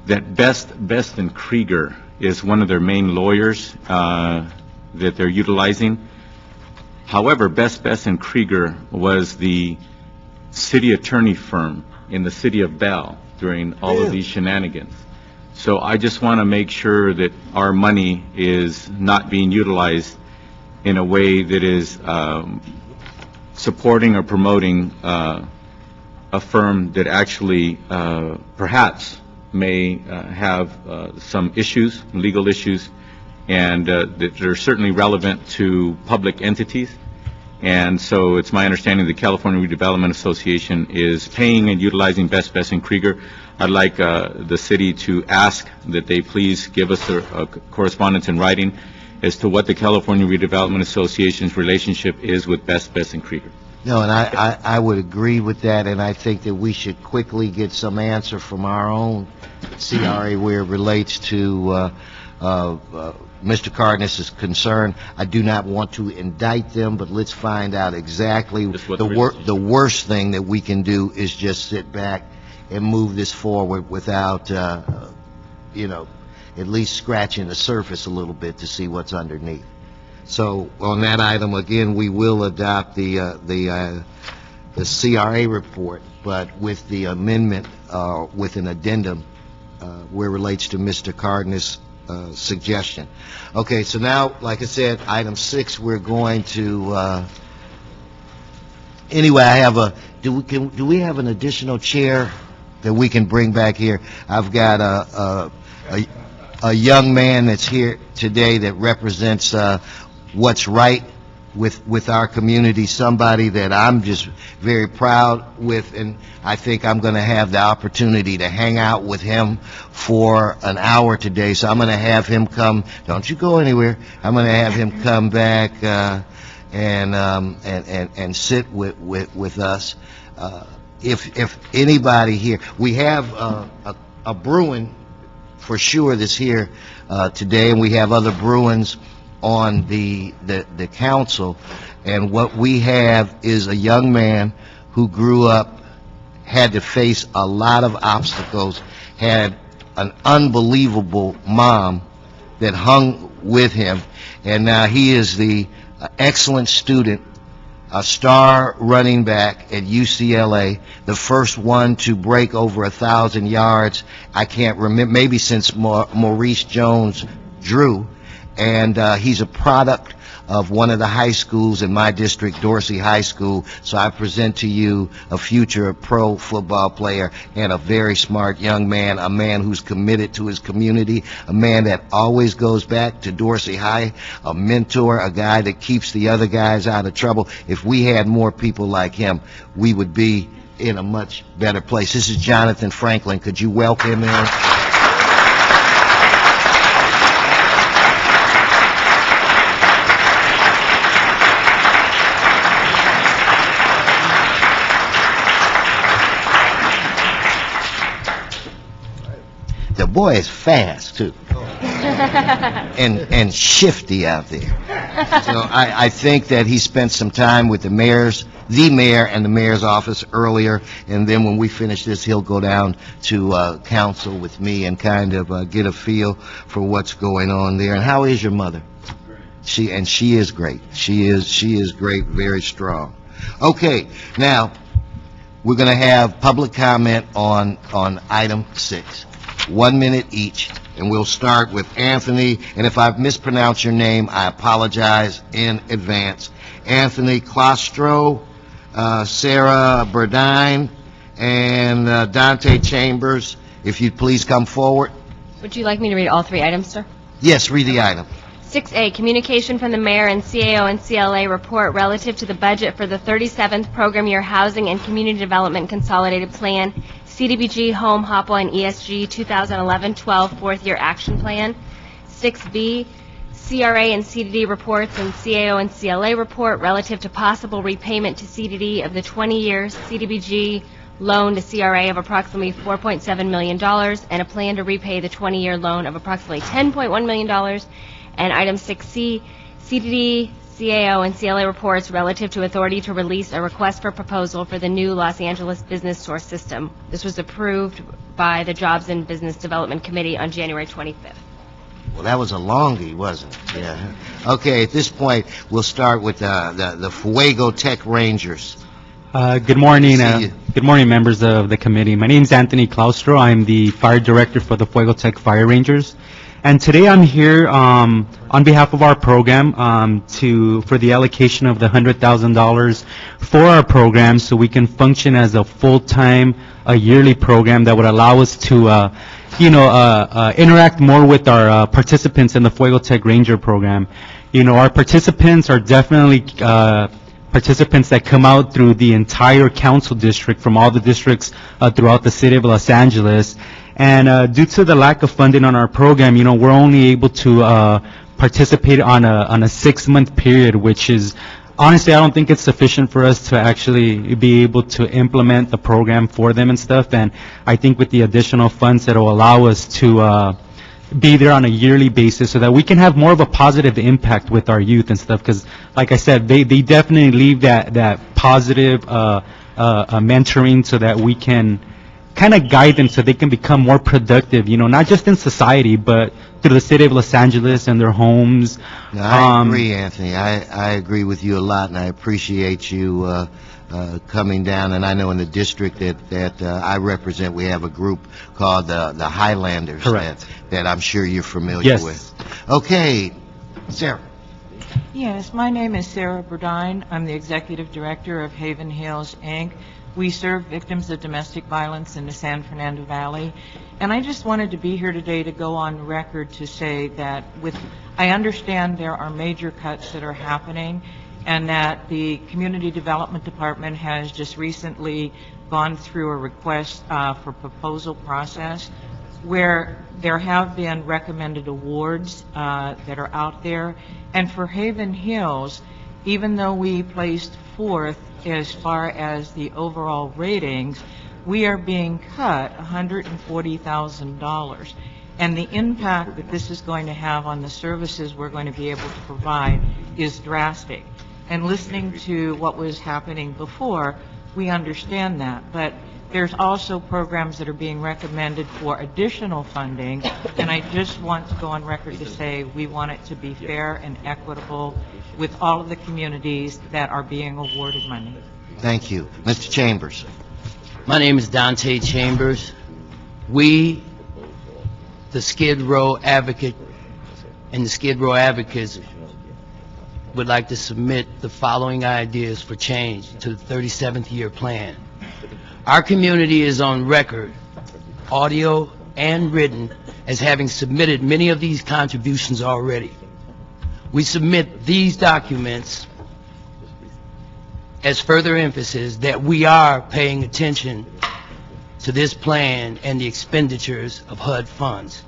that Best and Krieger is one of their main lawyers that they're utilizing. However, Best and Krieger was the city attorney firm in the city of Bell during all of these shenanigans. So I just want to make sure that our money is not being utilized in a way that is supporting or promoting a firm that actually perhaps may have some issues, legal issues, and that are certainly relevant to public entities. And so it's my understanding the California Redevelopment Association is paying and utilizing Best and Krieger. I'd like the city to ask that they please give us a correspondence in writing as to what the California Redevelopment Association's relationship is with Best and Krieger. No, and I would agree with that, and I think that we should quickly get some answer from our own CRA where it relates to Mr. Cardenas' concern. I do not want to indict them, but let's find out exactly. The worst thing that we can do is just sit back and move this forward without, at least scratching the surface a little bit to see what's underneath. So on that item, again, we will adopt the CRA report, but with the amendment, with an addendum where it relates to Mr. Cardenas suggestion. Okay, so now, like I said, item 6, we're going to, anyway, I have a, do we have an additional chair that we can bring back here? I've got a young man that's here today that represents what's right with our community, somebody that I'm just very proud with, and I think I'm going to have the opportunity to hang out with him for an hour today. So I'm going to have him come. Don't you go anywhere. I'm going to have him come back and sit with us. If anybody here, we have a Bruin for sure that's here today, and we have other Bruins on the council, and what we have is a young man who grew up, had to face a lot of obstacles, had an unbelievable mom that hung with him, and now he is the excellent student, a star running back at UCLA, the first one to break over 1,000 yards, I can't remember, maybe since Maurice Jones-Drew. And he's a product of one of the high schools in my district, Dorsey High School. So I present to you a future pro football player and a very smart young man, a man who's committed to his community, a man that always goes back to Dorsey High, a mentor, a guy that keeps the other guys out of trouble. If we had more people like him, we would be in a much better place. This is Jonathan Franklin. Could you welcome him? The boy is fast, too, and shifty out there. So I think that he spent some time with the mayor and the mayor's office earlier, and then when we finish this, he'll go down to council with me and kind of get a feel for what's going on there. And how is your mother? She is great. She is great, very strong. Okay, now we're going to have public comment on item 6. 1 minute each, and we'll start with Anthony, and if I've mispronounced your name, I apologize in advance. Anthony Claustro, Sarah Burdine, and Dante Chambers, if you'd please come forward. Would you like me to read all 3 items, sir? Yes, read the item. 6A, communication from the mayor and CAO and CLA report relative to the budget for the 37th Program Year Housing and Community Development Consolidated Plan, CDBG, Home, HOPWA, and ESG 2011-12 Fourth Year Action Plan. 6B, CRA and CDD reports and CAO and CLA report relative to possible repayment to CDD of the 20-year CDBG loan to CRA of approximately $4.7 million and a plan to repay the 20-year loan of approximately $10.1 million. And item 6C, CDD, CAO, and CLA reports relative to authority to release a request for proposal for the new Los Angeles Business Source System. This was approved by the Jobs and Business Development Committee on January 25th. Well, that was a longie, wasn't it? Yeah. Okay, at this point, we'll start with the Fuego Tech Rangers. Good morning. Good morning, members of the committee. My name is Anthony Claustro. I'm the fire director for the Fuego Tech Fire Rangers. And today I'm here on behalf of our program for the allocation of the $100,000 for our program so we can function as a full-time, yearly program that would allow us to, interact more with our participants in the Fuego Tech Ranger program. You know, our participants are definitely participants that come out through the entire council district from all the districts throughout the city of Los Angeles. And due to the lack of funding on our program, you know, we're only able to participate on a 6-month period, which is, honestly, I don't think it's sufficient for us to actually be able to implement the program for them and stuff. And I think with the additional funds that will allow us to be there on a yearly basis so that we can have more of a positive impact with our youth and stuff. Because, like I said, they definitely leave that positive mentoring so that we can kind of guide them so they can become more productive, not just in society, but through the city of Los Angeles and their homes. No, I agree, Anthony. I agree with you a lot, and I appreciate you coming down. And I know in the district that I represent, we have a group called the Highlanders. Correct. That I'm sure you're familiar Yes. with. Okay, Sarah. Yes, my name is Sarah Burdine. I'm the Executive Director of Haven Hills, Inc. We serve victims of domestic violence in the San Fernando Valley. And I just wanted to be here today to go on record to say that I understand there are major cuts that are happening, and that the Community Development Department has just recently gone through a request for proposal process where there have been recommended awards that are out there. And for Haven Hills, even though we placed fourth as far as the overall ratings, we are being cut $140,000. And the impact that this is going to have on the services we're going to be able to provide is drastic. And listening to what was happening before, we understand that. But there's also programs that are being recommended for additional funding, and I just want to go on record to say we want it to be fair and equitable with all of the communities that are being awarded money. Thank you. Mr. Chambers. My name is Dante Chambers. We, the Skid Row Advocate and the Skid Row Advocates, would like to submit the following ideas for change to the 37th year plan. Our community is on record, audio and written, as having submitted many of these contributions already. We submit these documents as further emphasis that we are paying attention to this plan and the expenditures of HUD funds.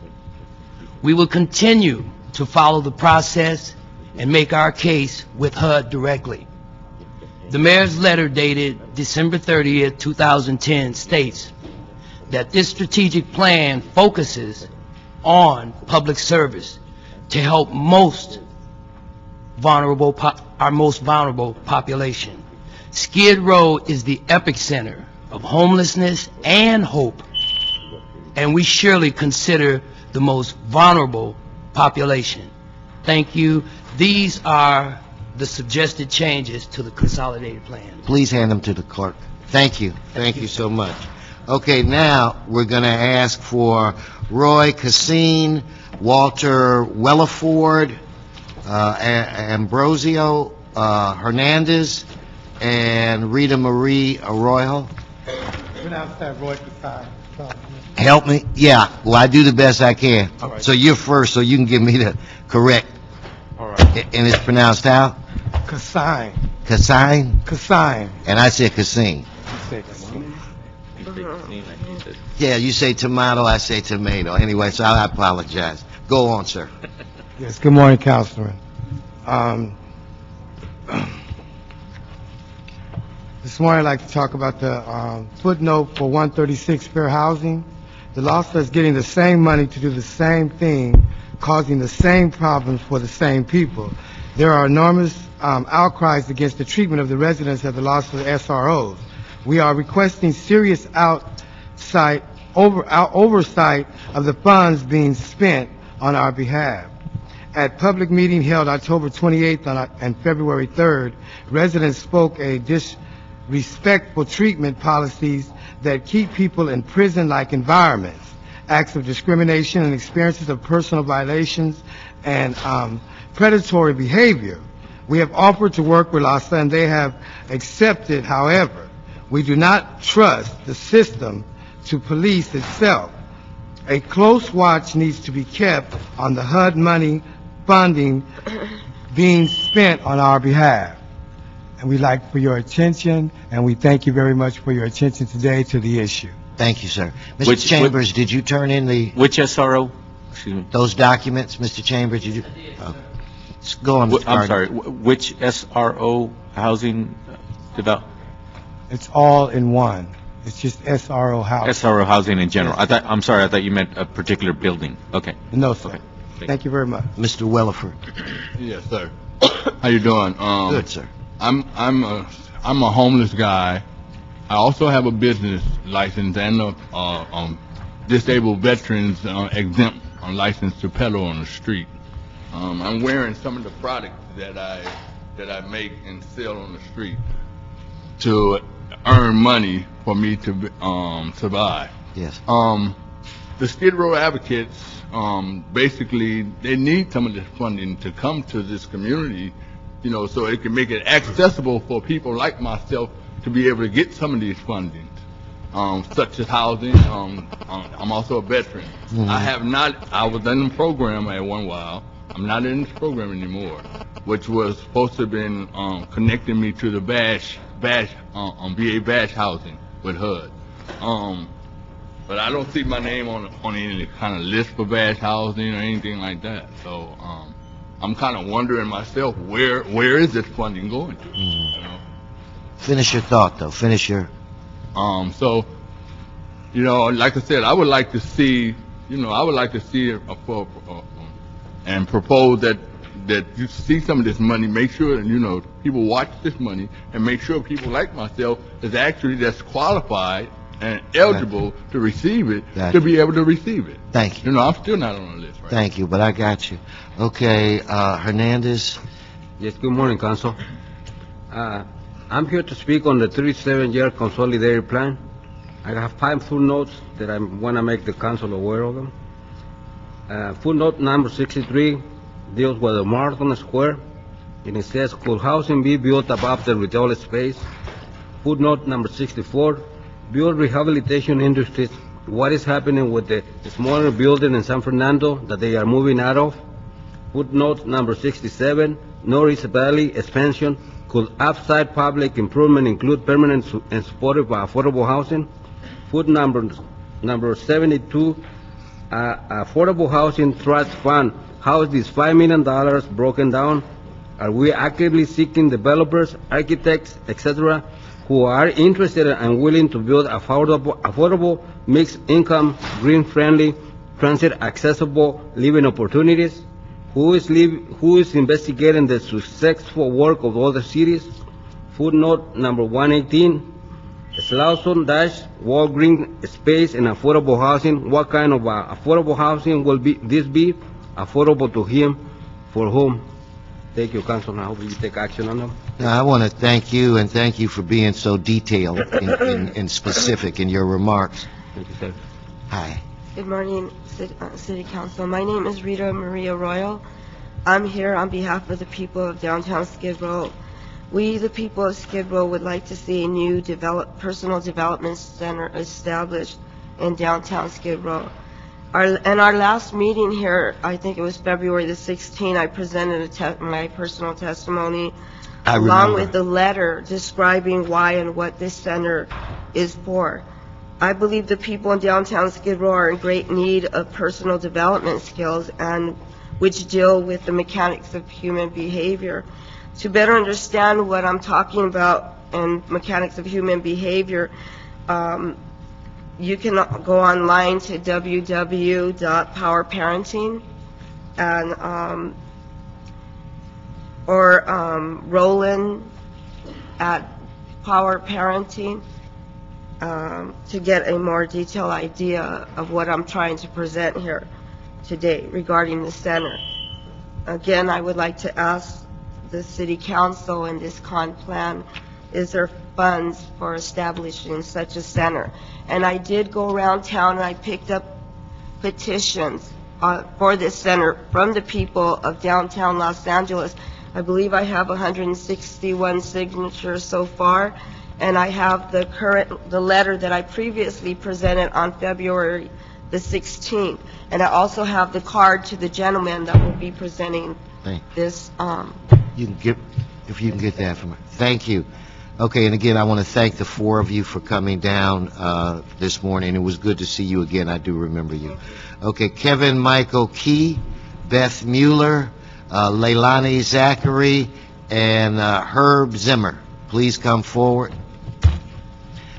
We will continue to follow the process and make our case with HUD directly. The mayor's letter dated December 30th, 2010 states that this strategic plan focuses on public service to help our most vulnerable population. Skid Row is the epicenter of homelessness and hope, and we surely consider the most vulnerable population. Thank you. These are the suggested changes to the consolidated plan. Please hand them to the clerk. Thank you. Thank you so much. Okay, now we're going to ask for Roy Cassine, Walter Wellaford, Ambrosio Hernandez, and Rita Marie Arroyo. Pronounce that Roy Cassine. Help me? Yeah, well, I do the best I can. All right. So you're first, so you can give me the correct. All right. And it's pronounced how? Cassine. Cassine? Cassine. And I said Cassine. You say Cassine. Yeah, you say tomato, I say tomato. Anyway, so I apologize. Go on, sir. Yes, good morning, Councilman. This morning I'd like to talk about the footnote for 136 fair housing. The law says getting the same money to do the same thing, causing the same problems for the same people. There are enormous outcries against the treatment of the residents of the loss of the SROs. We are requesting serious oversight of the funds being spent on our behalf. At public meeting held October 28th and February 3rd, residents spoke a disrespectful treatment policies that keep people in prison-like environments, acts of discrimination and experiences of personal violations and predatory behavior. We have offered to work with LASA and they have accepted. However, we do not trust the system to police itself. A close watch needs to be kept on the HUD money funding being spent on our behalf. And we'd like for your attention, and we thank you very much for your attention today to the issue. Thank you, sir. Mr. Chambers, did you turn in Which SRO? Excuse me. those documents, Mr. Chambers? Did you? Oh. Go on, Mr. I'm Gardner. sorry, which SRO housing develop? It's all in one. It's just SRO housing. SRO housing in general. I'm sorry, I thought you meant a particular building. Okay. No, sir. Okay. Thank you very much. Mr. Wellaford. Yes, sir. How you doing? Good, sir. I'm a homeless guy, I also have a business license and a disabled veterans exempt license to peddle on the street. I'm wearing some of the products that I make and sell on the street to earn money for me to survive. Yes. The Skid Row advocates, basically, they need some of this funding to come to this community, you know, so it can make it accessible for people like myself to be able to get some of these fundings, such as housing. I'm also a veteran. Mm-hmm. I was in the program at one while. I'm not in this program anymore, which was supposed to have been connecting me to the VA BASH housing with HUD. But I don't see my name on any kind of list for VASH housing or anything like that. So I'm kind of wondering myself, where is this funding going to? You know? Finish your thought, though. Finish your... So, you know, like I said, I would like to see, and propose that you see some of this money, make sure, you know, people watch this money, and make sure people like myself that's qualified and eligible to receive it, to be able to receive it. Thank you. You know, I'm still not on the list, right? Thank you, but I got you. Okay, Hernandez. Yes, good morning, Council. I'm here to speak on the 37-year consolidated plan. I have 5 footnotes that I want to make the Council aware of them. Footnote number 63 deals with the Marathon Square, and it says, could housing be built above the retail space? Footnote number 64, build rehabilitation industries. What is happening with the smaller building in San Fernando that they are moving out of? Footnote number 67, Norris Valley expansion. Could outside public improvement include permanent and supportive affordable housing? Footnote number 72, Affordable Housing Trust Fund. How is this $5 million broken down? Are we actively seeking developers, architects, etc., who are interested and willing to build affordable, mixed income, green-friendly, transit-accessible living opportunities? Who is investigating the successful work of other cities? Footnote number 118, Slauson Dash, Walgreen space and affordable housing. What kind of affordable housing will this be? Affordable to him, for whom? Thank you, Council. I hope you take action on them. Now, I want to thank you, and thank you for being so detailed and specific in your remarks. Thank you, sir. Hi. Good morning, City Council. My name is Rita Maria Royal. I'm here on behalf of the people of downtown Skid Row. We, the people of Skid Row, would like to see a new personal development center established in downtown Skid Row. In our last meeting here, I think it was February the 16th, I presented my personal testimony along with the letter describing why and what this center is for. I believe the people in downtown Skid Row are in great need of personal development skills and which deal with the mechanics of human behavior. To better understand what I'm talking about and mechanics of human behavior, you can go online to www.powerparenting and or Roland at powerparenting to get a more detailed idea of what I'm trying to present here today regarding the center. Again, I would like to ask the City Council in this plan, is there funds for establishing such a center? And I did go around town and I picked up petitions for this center from the people of downtown Los Angeles. I believe I have 161 signatures so far, and I have the letter that I previously presented on February the 16th, and I also have the card to the gentleman that will be presenting this. You can get, if you can get that from me. Thank you. Okay, and again, I want to thank the 4 of you for coming down this morning. It was good to see you again. I do remember you. Okay, Kevin Michael Key, Beth Mueller, Leilani Zachary, and Herb Zimmer. Please come forward.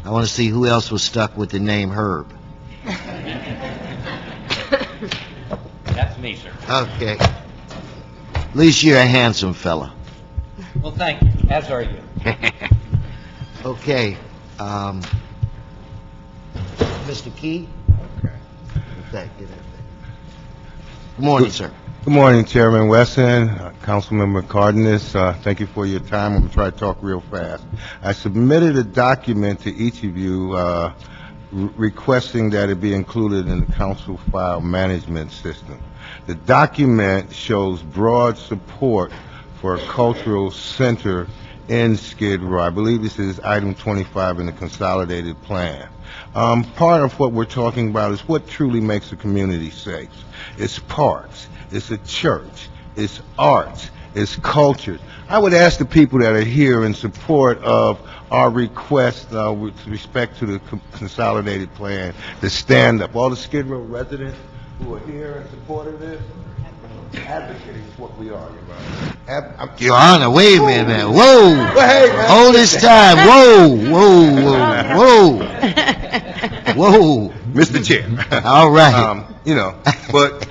I want to see who else was stuck with the name Herb. That's me, sir. Okay. At least you're a handsome fella. Well, thank you, as are you. Okay. Mr. Key? Okay. Good morning, sir. Good morning, Chairman Wesson, Councilmember Cardenas. Thank you for your time. I'm going to try to talk real fast. I submitted a document to each of you requesting that it be included in the council file management system. The document shows broad support for a cultural center in Skid Row. I believe this is item 25 in the consolidated plan. Part of what we're talking about is what truly makes a community safe. It's parks, it's a church, it's arts, it's culture. I would ask the people that are here in support of our request with respect to the consolidated plan to stand up. All the Skid Row residents who are here in support of this, advocating is what we are, Your Honor. Your Honor, wait a minute, man. Whoa! Well, hey, man. Hold this time. Whoa. Mr. Chair. All right. But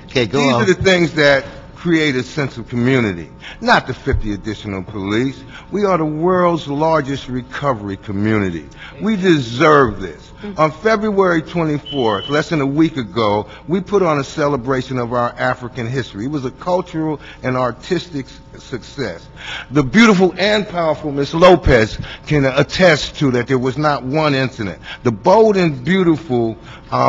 okay, go these on. are the things that create a sense of community, not the 50 additional police. We are the world's largest recovery community. We deserve this. On February 24th, less than a week ago, we put on a celebration of our African history. It was a cultural and artistic success. The beautiful and powerful Ms. Lopez can attest to that there was not one incident. The Bold and Beautiful,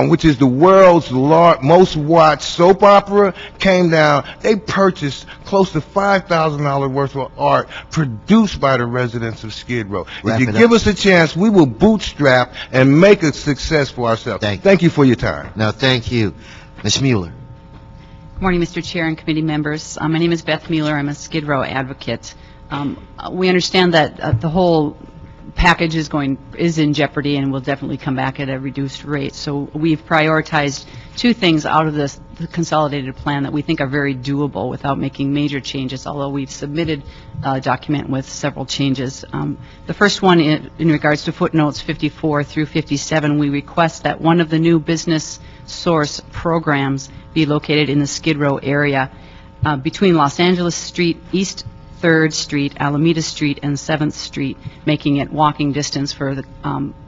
which is the world's most watched soap opera, came down. They purchased close to $5,000 worth of art produced by the residents of Skid Row. If you give us a chance, we will bootstrap and make a success for ourselves. Thank you for your time. No, thank you. Ms. Mueller. Good morning, Mr. Chair and committee members. My name is Beth Mueller. I'm a Skid Row advocate. We understand that the whole package is in jeopardy and will definitely come back at a reduced rate. So we've prioritized two things out of the consolidated plan that we think are very doable without making major changes, although we've submitted a document with several changes. The first one, in regards to footnotes 54 through 57, we request that one of the new business source programs be located in the Skid Row area between Los Angeles Street, East 3rd Street, Alameda Street, and 7th Street, making it walking distance for the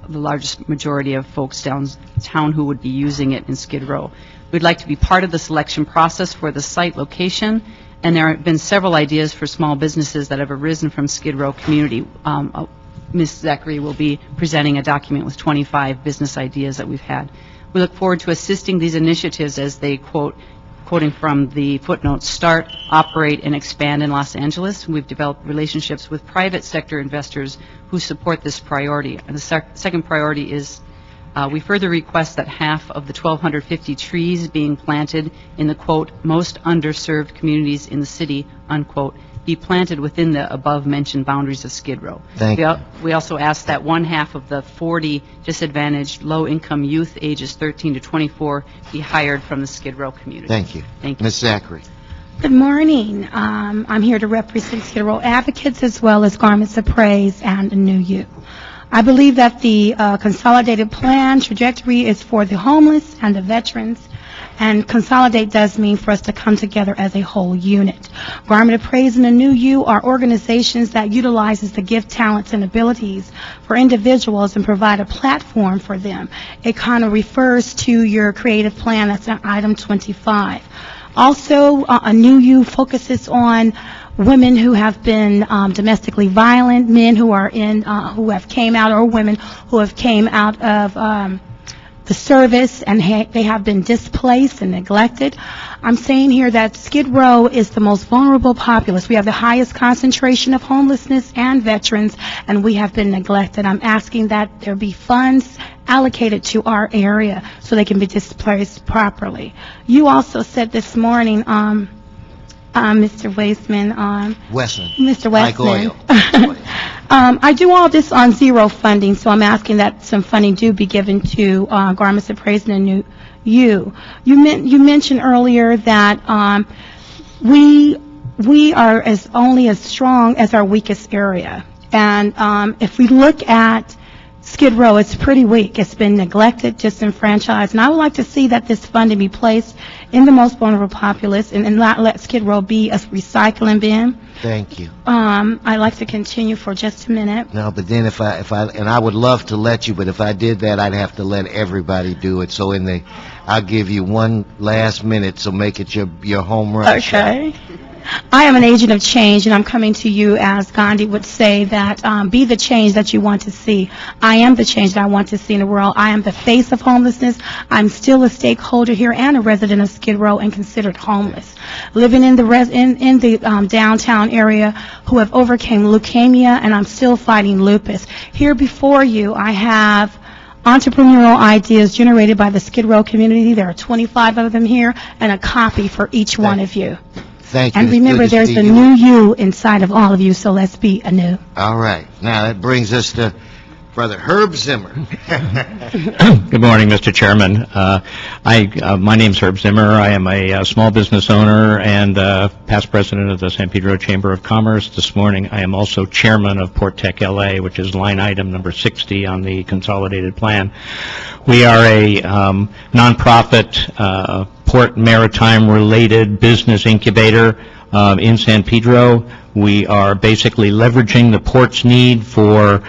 largest majority of folks downtown who would be using it in Skid Row. We'd like to be part of the selection process for the site location, and there have been several ideas for small businesses that have arisen from Skid Row community. Ms. Zachary will be presenting a document with 25 business ideas that we've had. We look forward to assisting these initiatives as they, quoting from the footnotes, start, operate, and expand in Los Angeles. We've developed relationships with private sector investors who support this priority. And the second priority is we further request that half of the 1,250 trees being planted in the, quote, most underserved communities in the city, unquote, be planted within the above-mentioned boundaries of Skid Row. We also ask that one half of the 40 disadvantaged low-income youth ages 13 to 24 be hired from the Skid Row community. Thank you. Thank you. Ms. Zachary. Good morning. I'm here to represent Skid Row advocates as well as Garments of Praise and New You. I believe that the consolidated plan trajectory is for the homeless and the veterans, and consolidate does mean for us to come together as a whole unit. Garment of Praise and the New You are organizations that utilizes the gift, talents, and abilities for individuals and provide a platform for them. It kind of refers to your creative plan. That's on item 25. Also, a New You focuses on women who have been domestically violent, men who are who have came out, or women who have came out of the service and they have been displaced and neglected. I'm saying here that Skid Row is the most vulnerable populace. We have the highest concentration of homelessness and veterans, and we have been neglected. I'm asking that there be funds allocated to our area so they can be displaced properly. You also said this morning, Mr. Weissman, Mr. Weissman, I do all this on zero funding, so I'm asking that some funding do be given to Garments of Praise and New You. You mentioned earlier that we are only as strong as our weakest area, and if we look at Skid Row is pretty weak. It's been neglected, disenfranchised, and I would like to see that this funding be placed in the most vulnerable populace and not let Skid Row be a recycling bin. Thank you. I'd like to continue for just a minute. No, but then if I, and I would love to let you, but if I did that, I'd have to let everybody do it. So I'll give you one last minute, so make it your home run shot. Okay. I am an agent of change, and I'm coming to you, as Gandhi would say, that be the change that you want to see. I am the change that I want to see in the world. I am the face of homelessness. I'm still a stakeholder here and a resident of Skid Row and considered homeless. Living in the downtown area, who have overcame leukemia, and I'm still fighting lupus. Here before you, I have entrepreneurial ideas generated by the Skid Row community. There are 25 of them here, and a copy for each one of you. Thank you. And remember, there's a new you inside of all of you, so let's be anew. All right. Now, that brings us to Brother Herb Zimmer. Good morning, Mr. Chairman. My name's Herb Zimmer. I am a small business owner and past president of the San Pedro Chamber of Commerce. This morning, I am also chairman of Port Tech LA, which is line item number 60 on the consolidated plan. We are a nonprofit port maritime-related business incubator in San Pedro. We are basically leveraging the port's need for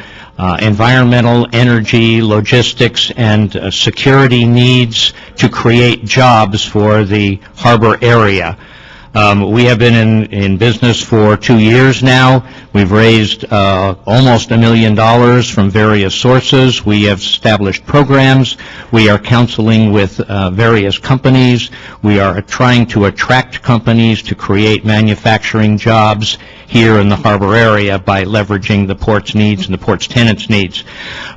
environmental, energy, logistics, and security needs to create jobs for the harbor area. We have been in business for 2 years now. We've raised almost $1 million from various sources. We have established programs. We are counseling with various companies. We are trying to attract companies to create manufacturing jobs here in the harbor area by leveraging the port's needs and the port's tenants' needs.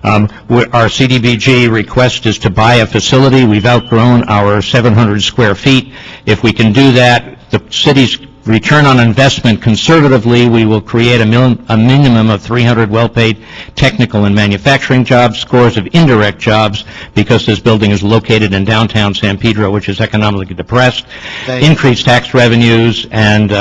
Our CDBG request is to buy a facility. We've outgrown our 700 square feet. If we can do that, the city's return on investment, conservatively, we will create a minimum of 300 well-paid technical and manufacturing jobs, scores of indirect jobs, because this building is located in downtown San Pedro, which is economically depressed, increased tax revenues, and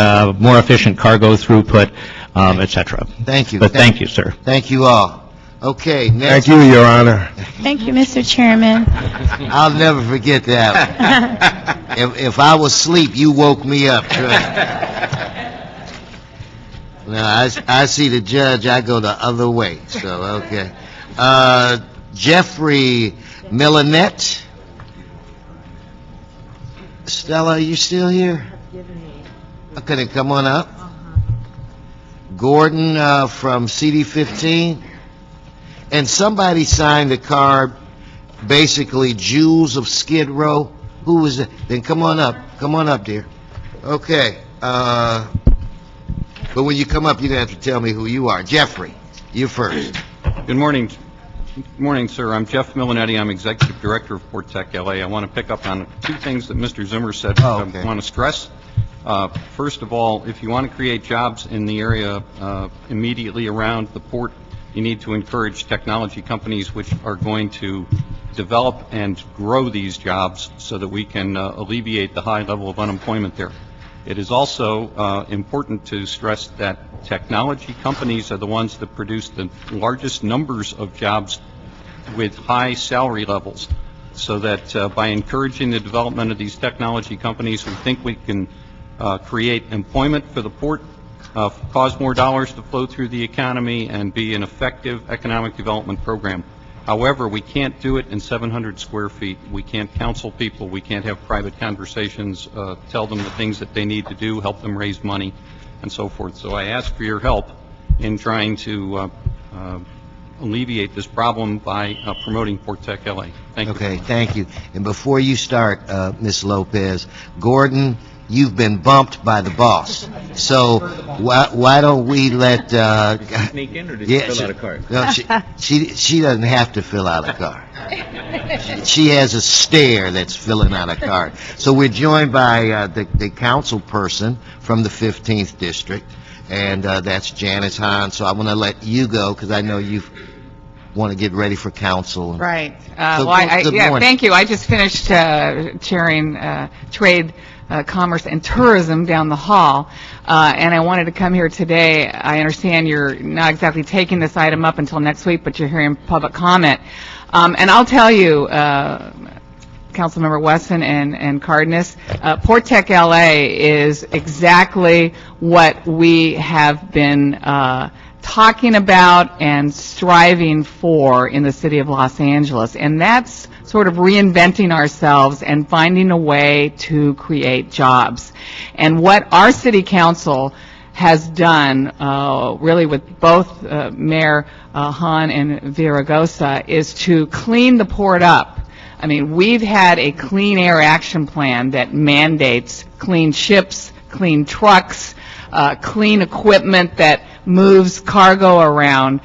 more efficient cargo throughput, et cetera. Thank you. But thank you, sir. Thank you all. Okay, next. Thank you, Your Honor. Thank you, Mr. Chairman. I'll never forget that. If I was asleep, you woke me up. Trust me. Now, I see the judge, I go the other way. So, okay. Jeffrey Millinette. Stella, are you still here? Okay, come on up. Gordon from CD15. And somebody signed a card, basically Jewels of Skid Row. Who was it? Then come on up. Come on up, dear. Okay. But when you come up, you're going to have to tell me who you are. Jeffrey, you first. Good morning. Good morning, sir. I'm Jeff Millinetti. I'm Executive Director of Port Tech LA. I want to pick up on two things that Mr. Zimmer said. I want to stress. First of all, if you want to create jobs in the area immediately around the port, you need to encourage technology companies which are going to develop and grow these jobs so that we can alleviate the high level of unemployment there. It is also important to stress that technology companies are the ones that produce the largest numbers of jobs with high salary levels, so that by encouraging the development of these technology companies, we think we can create employment for the port, cause more dollars to flow through the economy, and be an effective economic development program. However, we can't do it in 700 square feet. We can't counsel people. We can't have private conversations, tell them the things that they need to do, help them raise money, and so forth. So I ask for your help in trying to alleviate this problem by promoting Port Tech LA. Thank you. Okay, thank you. And before you start, Ms. Lopez, Gordon, you've been bumped by the boss. So why don't we let Sneak in, or did you fill out a card? No, she doesn't have to fill out a card. She has a stare that's filling out a card. So we're joined by the council person from the 15th district, and that's Janice Hahn. So I want to let you go because I know you've want to get ready for council. Right. So, good morning. Thank you. I just finished chairing trade, commerce, and tourism down the hall, and I wanted to come here today. I understand you're not exactly taking this item up until next week, but you're hearing public comment. And I'll tell you, Councilmember Wesson and Cardenas, Port Tech LA is exactly what we have been talking about and striving for in the city of Los Angeles, and that's sort of reinventing ourselves and finding a way to create jobs. And what our city council has done, really with both Mayor Hahn and Villaraigosa, is to clean the port up. I mean, we've had a clean air action plan that mandates clean ships, clean trucks, clean equipment that moves cargo around.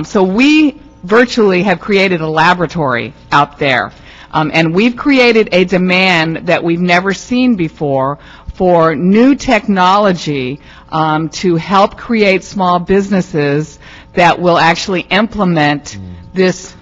So we virtually have created a laboratory out there. And we've created a demand that we've never seen before for new technology to help create small businesses that will actually implement this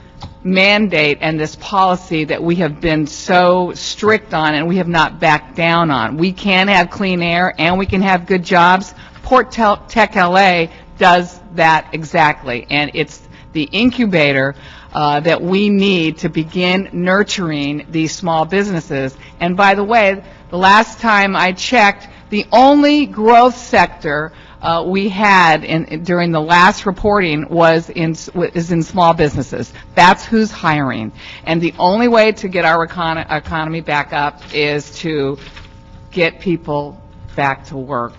mandate and this policy that we have been so strict on and we have not backed down on. We can have clean air and we can have good jobs. Port Tech LA does that exactly, and it's the incubator that we need to begin nurturing these small businesses. And by the way, the last time I checked, the only growth sector we had during the last reporting is in small businesses. That's who's hiring. And the only way to get our economy back up is to get people back to work,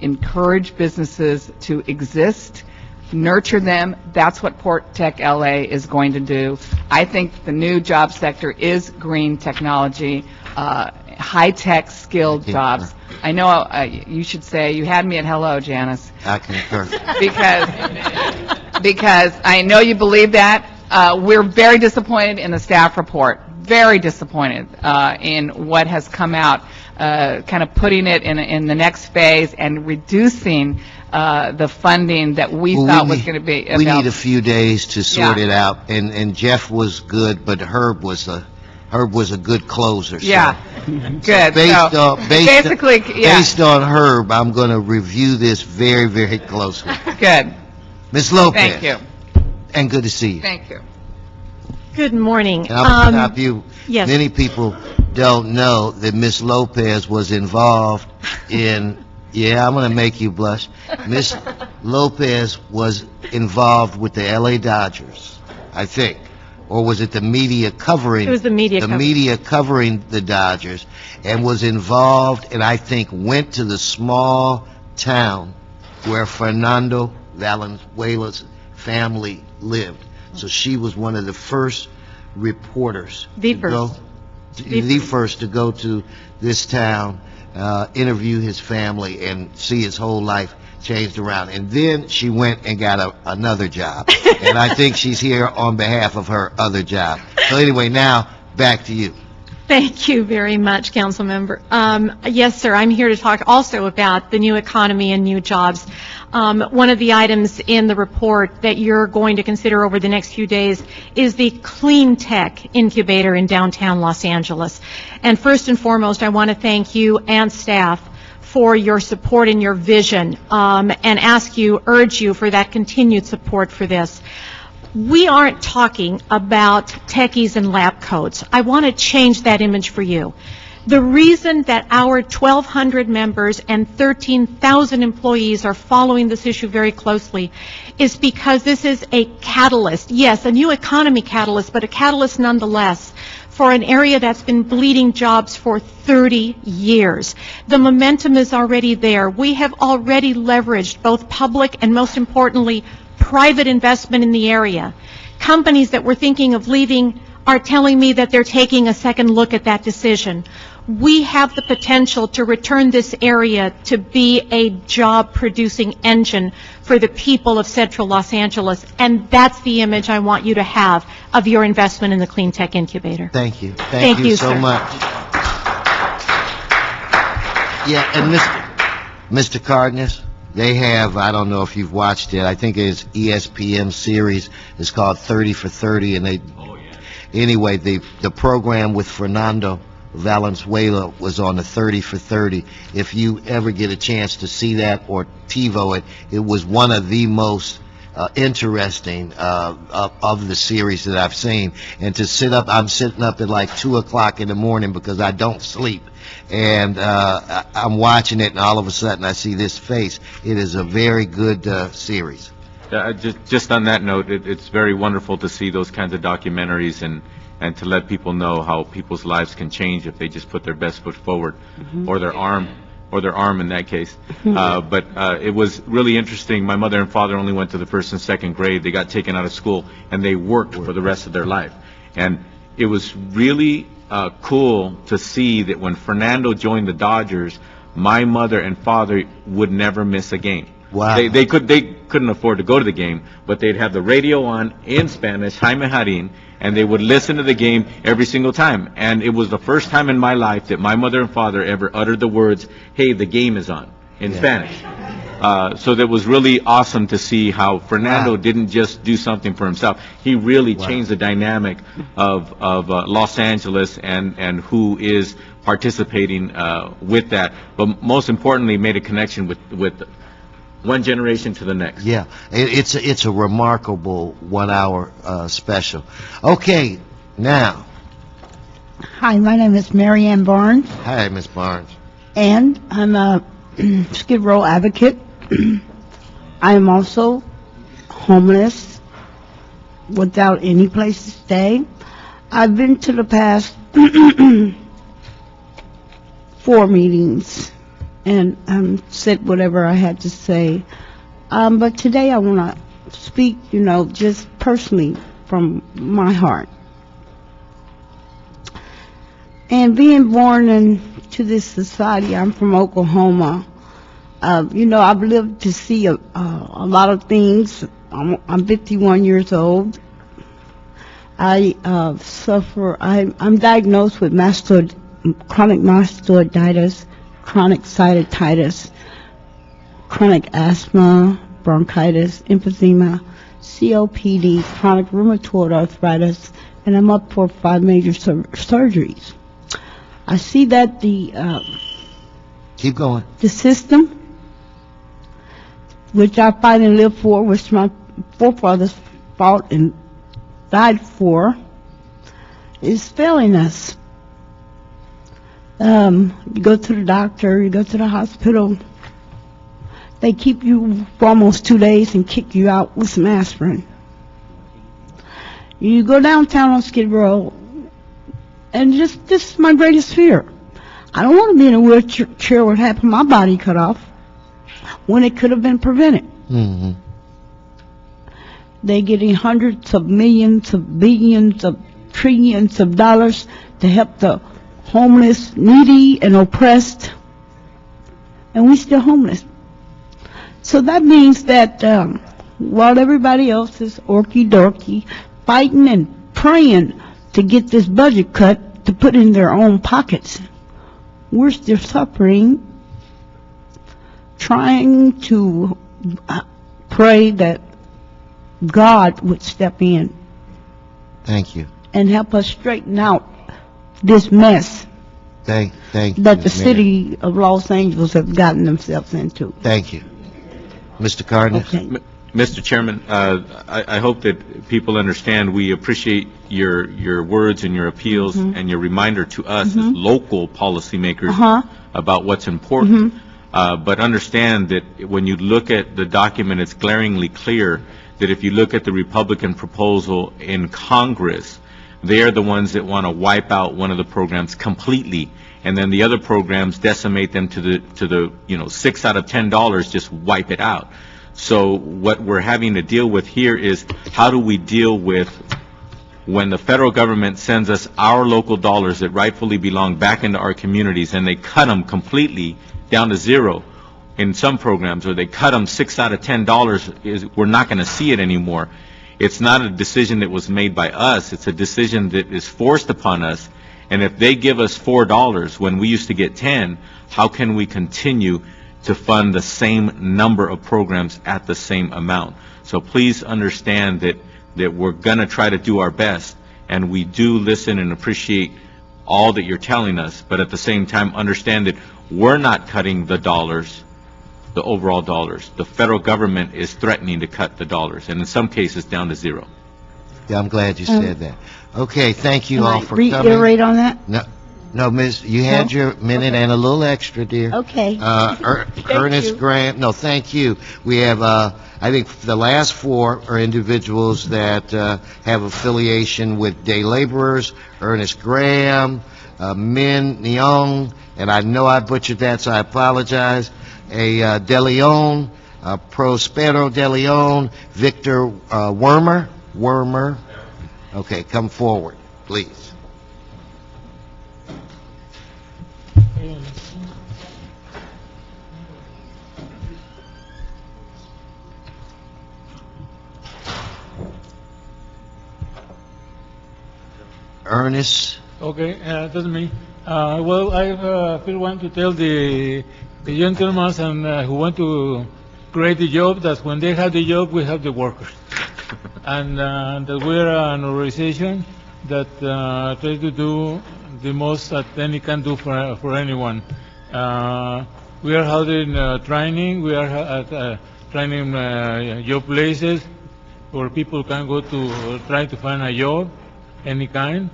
encourage businesses to exist, nurture them. That's what Port Tech LA is going to do. I think the new job sector is green technology, high-tech skilled jobs. I know you should say, you had me at hello, Janice. I concur. Because I know you believe that. We're very disappointed in the staff report, very disappointed in what has come out, kind of putting it in the next phase and reducing the funding that we thought was going to be available. We need a few days to sort it out, and Jeff was good, but Herb was a good closer. So. Yeah, good. Based on Herb, I'm going to review this very, very closely. Good. Ms. Lopez. Thank you. And good to see you. Thank you. Good morning. And I'll stop you. Yes. Many people don't know that Ms. Lopez was involved in, I'm going to make you blush. Ms. Lopez was involved with the LA Dodgers, I think. Or was it the media covering? It was the media covering. Media covering the Dodgers, and was involved, and I think went to the small town where Fernando Valenzuela's family lived. So she was one of the first reporters. The first to go to this town, interview his family, and see his whole life changed around. And then she went and got another job. And I think she's here on behalf of her other job. So anyway, now back to you. Thank you very much, Council Member. Yes, sir, I'm here to talk also about the new economy and new jobs. One of the items in the report that you're going to consider over the next few days is the Clean Tech Incubator in downtown Los Angeles. And first and foremost, I want to thank you and staff for your support and your vision, and urge you for that continued support for this. We aren't talking about techies and lab coats. I want to change that image for you. The reason that our 1,200 members and 13,000 employees are following this issue very closely is because this is a catalyst. Yes, a new economy catalyst, but a catalyst nonetheless for an area that's been bleeding jobs for 30 years. The momentum is already there. We have already leveraged both public and, most importantly, private investment in the area. Companies that were thinking of leaving are telling me that they're taking a second look at that decision. We have the potential to return this area to be a job-producing engine for the people of Central Los Angeles, and that's the image I want you to have of your investment in the Clean Tech Incubator. Thank you. Thank you so much. Yeah, and Mr. Cardenas, They have, I don't know if you've watched it, I think it's ESPN series. It's called 30 for 30, and they, anyway, the program with Fernando Valenzuela was on the 30 for 30. If you ever get a chance to see that or TiVo it, it was one of the most interesting of the series that I've seen. And to sit up, I'm sitting up at like 2 o'clock in the morning because I don't sleep. And I'm watching it, and all of a sudden I see this face. It is a very good series. Just on that note, it's very wonderful to see those kinds of documentaries and to let people know how people's lives can change if they just put their best foot forward, or their arm in that case. But it was really interesting. My mother and father only went to the 1st and 2nd grade. They got taken out of school, and they worked for the rest of their life. And it was really cool to see that when Fernando joined the Dodgers, my mother and father would never miss a game. Wow. They couldn't afford to go to the game, but they'd have the radio on in Spanish, Jaime Jarin, and they would listen to the game every single time. And it was the first time in my life that my mother and father ever uttered the words, "Hey, the game is on," in Spanish. So that was really awesome to see how Fernando didn't just do something for himself. He really changed the dynamic of Los Angeles and who is participating with that. But most importantly, made a connection with one generation to the next. Yeah, it's a remarkable 1 hour special. Okay, now. Hi, my name is Marianne Barnes, Hi, Miss Barnes. and I'm a Skid Row advocate. I am also homeless without any place to stay. I've been to the past 4 meetings and said whatever I had to say. But today I want to speak, just personally from my heart. And being born into this society, I'm from Oklahoma. I've lived to see a lot of things. I'm 51 years old. I'm diagnosed with chronic mastoiditis, chronic sinusitis, chronic asthma, bronchitis, emphysema, COPD, chronic rheumatoid arthritis, and I'm up for 5 major surgeries. I see that Keep going. the system, which I fight and live for, which my forefathers fought and died for, is failing us. You go to the doctor, you go to the hospital, they keep you for almost 2 days and kick you out with some aspirin. You go downtown on Skid Row, and this is my greatest fear. I don't want to be in a wheelchair with half of my body cut off when it could have been prevented. Mm-hmm. They're getting hundreds of millions of billions of trillions of dollars to help the homeless, needy, and oppressed, and we're still homeless. So that means that while everybody else is orky-dorky, fighting and praying to get this budget cut to put in their own pockets, we're still suffering, trying to pray that God would step in. Thank you. And help us straighten out this mess Thank you. that the Ms. Mayor. city of Los Angeles have gotten themselves into. Thank you. Mr. Cardenas? Okay. Mr. Chairman, I hope that people understand we appreciate your words and your appeals and your reminder to us as local policymakers about what's important. But understand that when you look at the document, it's glaringly clear that if you look at the Republican proposal in Congress, they are the ones that want to wipe out one of the programs completely, and then the other programs decimate them to the $6 out of $10, just wipe it out. So what we're having to deal with here is how do we deal with when the federal government sends us our local dollars that rightfully belong back into our communities, and they cut them completely down to zero in some programs, or they cut them $6 out of $10, we're not going to see it anymore. It's not a decision that was made by us. It's a decision that is forced upon us. And if they give us $4 when we used to get 10, how can we continue to fund the same number of programs at the same amount. So please understand that we're going to try to do our best, and we do listen and appreciate all that you're telling us, but at the same time understand that we're not cutting the dollars, the overall dollars. The federal government is threatening to cut the dollars, and in some cases down to zero. Yeah, I'm glad you said that. Okay, thank you Can all I for coming. reiterate on that? No, Miss, you had your minute and a little extra, dear. Okay. Ernest Grant, no, thank you. We have, I think the last four are individuals that have affiliation with day laborers: Ernest Graham, Min Neong, and I know I butchered that, so I apologize. De Leon, Prospero De Leon, Victor Wormer. Okay, come forward, please. Ernest. Okay, that's me. Well, I feel want to tell the gentlemen and who want to create the job that when they have the job, we have the workers. And that we are an organization that try to do the most that any can do for anyone. We are holding training. We are training job places where people can go to try to find a job, any kind,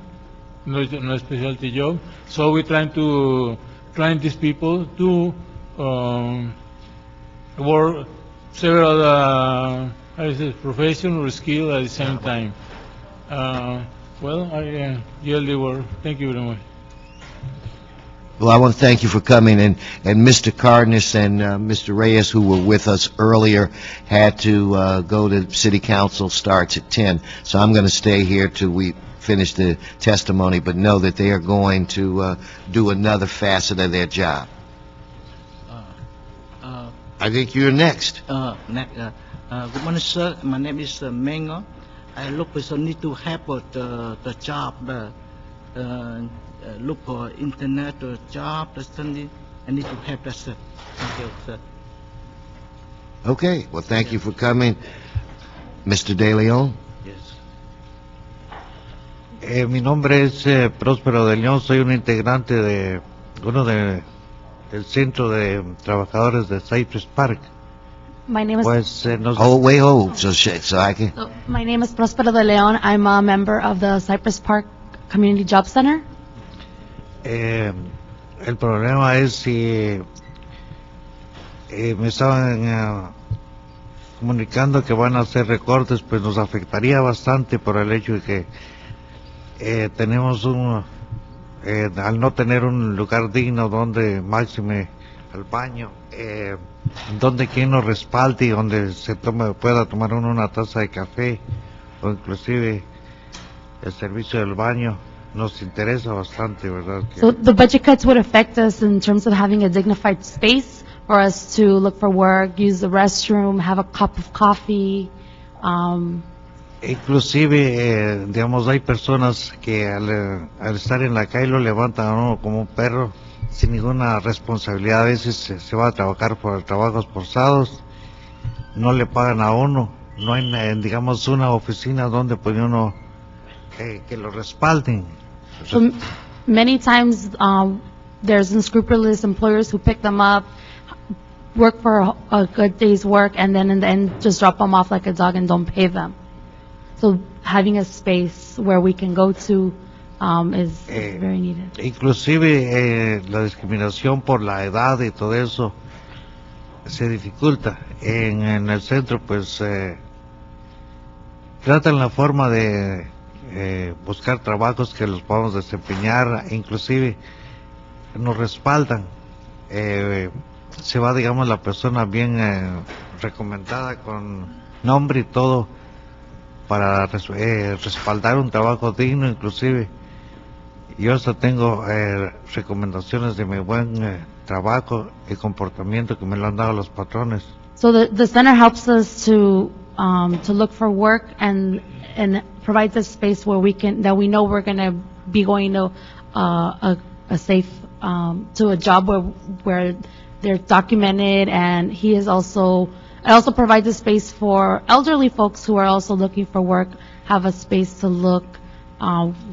no specialty job. So we're trying to train these people to work several profession or skill at the same time. Well, I yield the word. Thank you very much. Well, I want to thank you for coming, and Mr. Cardenas and Mr. Reyes, who were with us earlier, had to go to City Council, starts at 10, so I'm going to stay here till we finish the testimony, but know that they are going to do another facet of their job. I think you're next. Good morning, sir. My name is Mengo. I look for need to help the job, look for internet or job, something. I need to help that, sir. Thank you, sir. Okay, well, thank you for coming. Mr. De Leon? Yes. Mi nombre es Próspero de León, soy un integrante de del Centro de Trabajadores de Cypress Park. My name is so I can. My name is Prospero de Leon. I'm a member of the Cypress Park Community Job Center. El problema es si me estaban comunicando que van a hacer recortes, pues nos afectaría bastante por el hecho de que tenemos al no tener un lugar digno donde máxime al baño, donde quien nos respalde y donde pueda tomar uno una taza de café o inclusive el servicio del baño, nos interesa bastante, ¿verdad? So the budget cuts would affect us in terms of having a dignified space for us to look for work, use the restroom, have a cup of coffee. Inclusive, digamos, hay personas que al estar en la calle lo levantan a uno como un perro, sin ninguna responsabilidad. A veces se va a trabajar por trabajos forzados, no le pagan a uno, no hay, digamos, una oficina donde puede uno que lo respalden. So many times there's unscrupulous employers who pick them up, work for a good day's work, and then in the end just drop them off like a dog and don't pay them. So having a space where we can go to is very needed. Inclusive la discriminación por la edad y todo eso se dificulta. En el centro pues tratan la forma de buscar trabajos que los podamos desempeñar, inclusive nos respaldan. Se va, digamos, la persona bien recomendada con nombre y todo para respaldar un trabajo digno. Inclusive yo hasta tengo recomendaciones de mi buen trabajo y comportamiento que me lo han dado los patrones. So the center helps us to look for work and provides a space where that we know we're going to be going to a safe to a job where they're documented, and it also provides a space for elderly folks who are also looking for work, have a space to look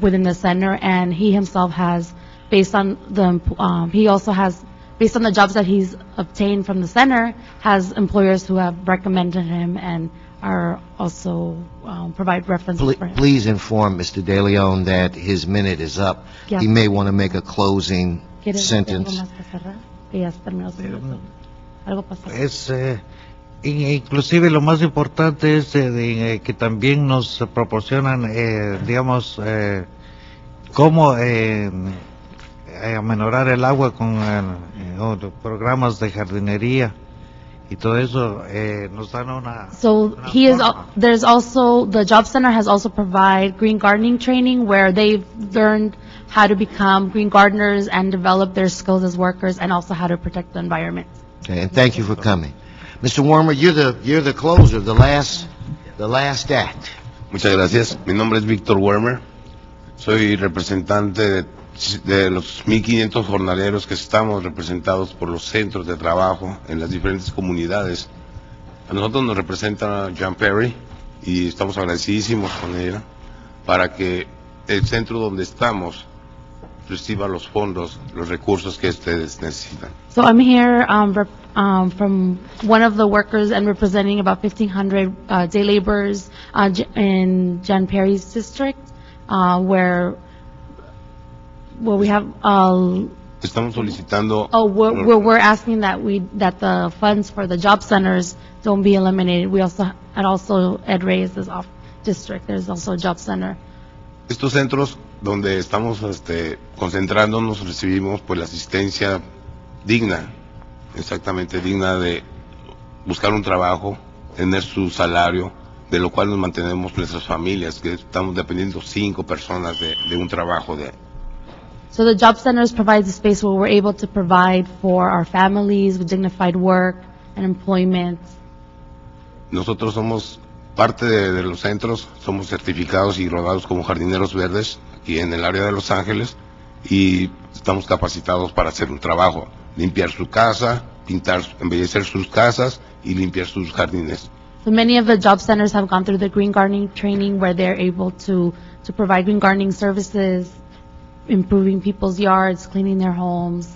within the center, and he himself has, based on the jobs that he's obtained from the center, has employers who have recommended him and are also provide references for him. Please inform Mr. De Leon that his minute is up. Yeah. He may want to make a closing sentence. Inclusive lo más importante es que también nos proporcionan, digamos, cómo amenorar el agua con programas de jardinería y todo eso, nos dan una... So there's also, the Job Center has also provided green gardening training where they've learned how to become green gardeners and develop their skills as workers, and also how to protect the environment. Okay, and thank you for coming. Mr. Warmer, you're the closer, the last act. Muchas gracias. Mi nombre es Víctor Wermer. Soy representante de los 1.500 jornaleros que estamos representados por los centros de trabajo en las diferentes comunidades. A nosotros nos representa John Perry y estamos agradecidísimos con ella para que el centro donde estamos reciba los fondos, los recursos que ustedes necesitan. So I'm here from one of the workers and representing about 1,500 day laborers in John Perry's district, where we have... Estamos solicitando... we're asking that the funds for the job centers don't be eliminated. We also, and also Ed Reyes is off district, there's also a job center. Estos centros donde estamos concentrándonos recibimos pues la asistencia digna, exactamente digna de buscar un trabajo, tener su salario, de lo cual nos mantenemos nuestras familias, que estamos dependiendo 5 personas de un trabajo de... So the job centers provide a space where we're able to provide for our families with dignified work and employment. Nosotros somos parte de los centros, somos certificados y rodados como jardineros verdes aquí en el área de Los Ángeles y estamos capacitados para hacer un trabajo, limpiar su casa, pintar, embellecer sus casas y limpiar sus jardines. So many of the job centers have gone through the green gardening training where they're able to provide green gardening services, improving people's yards, cleaning their homes,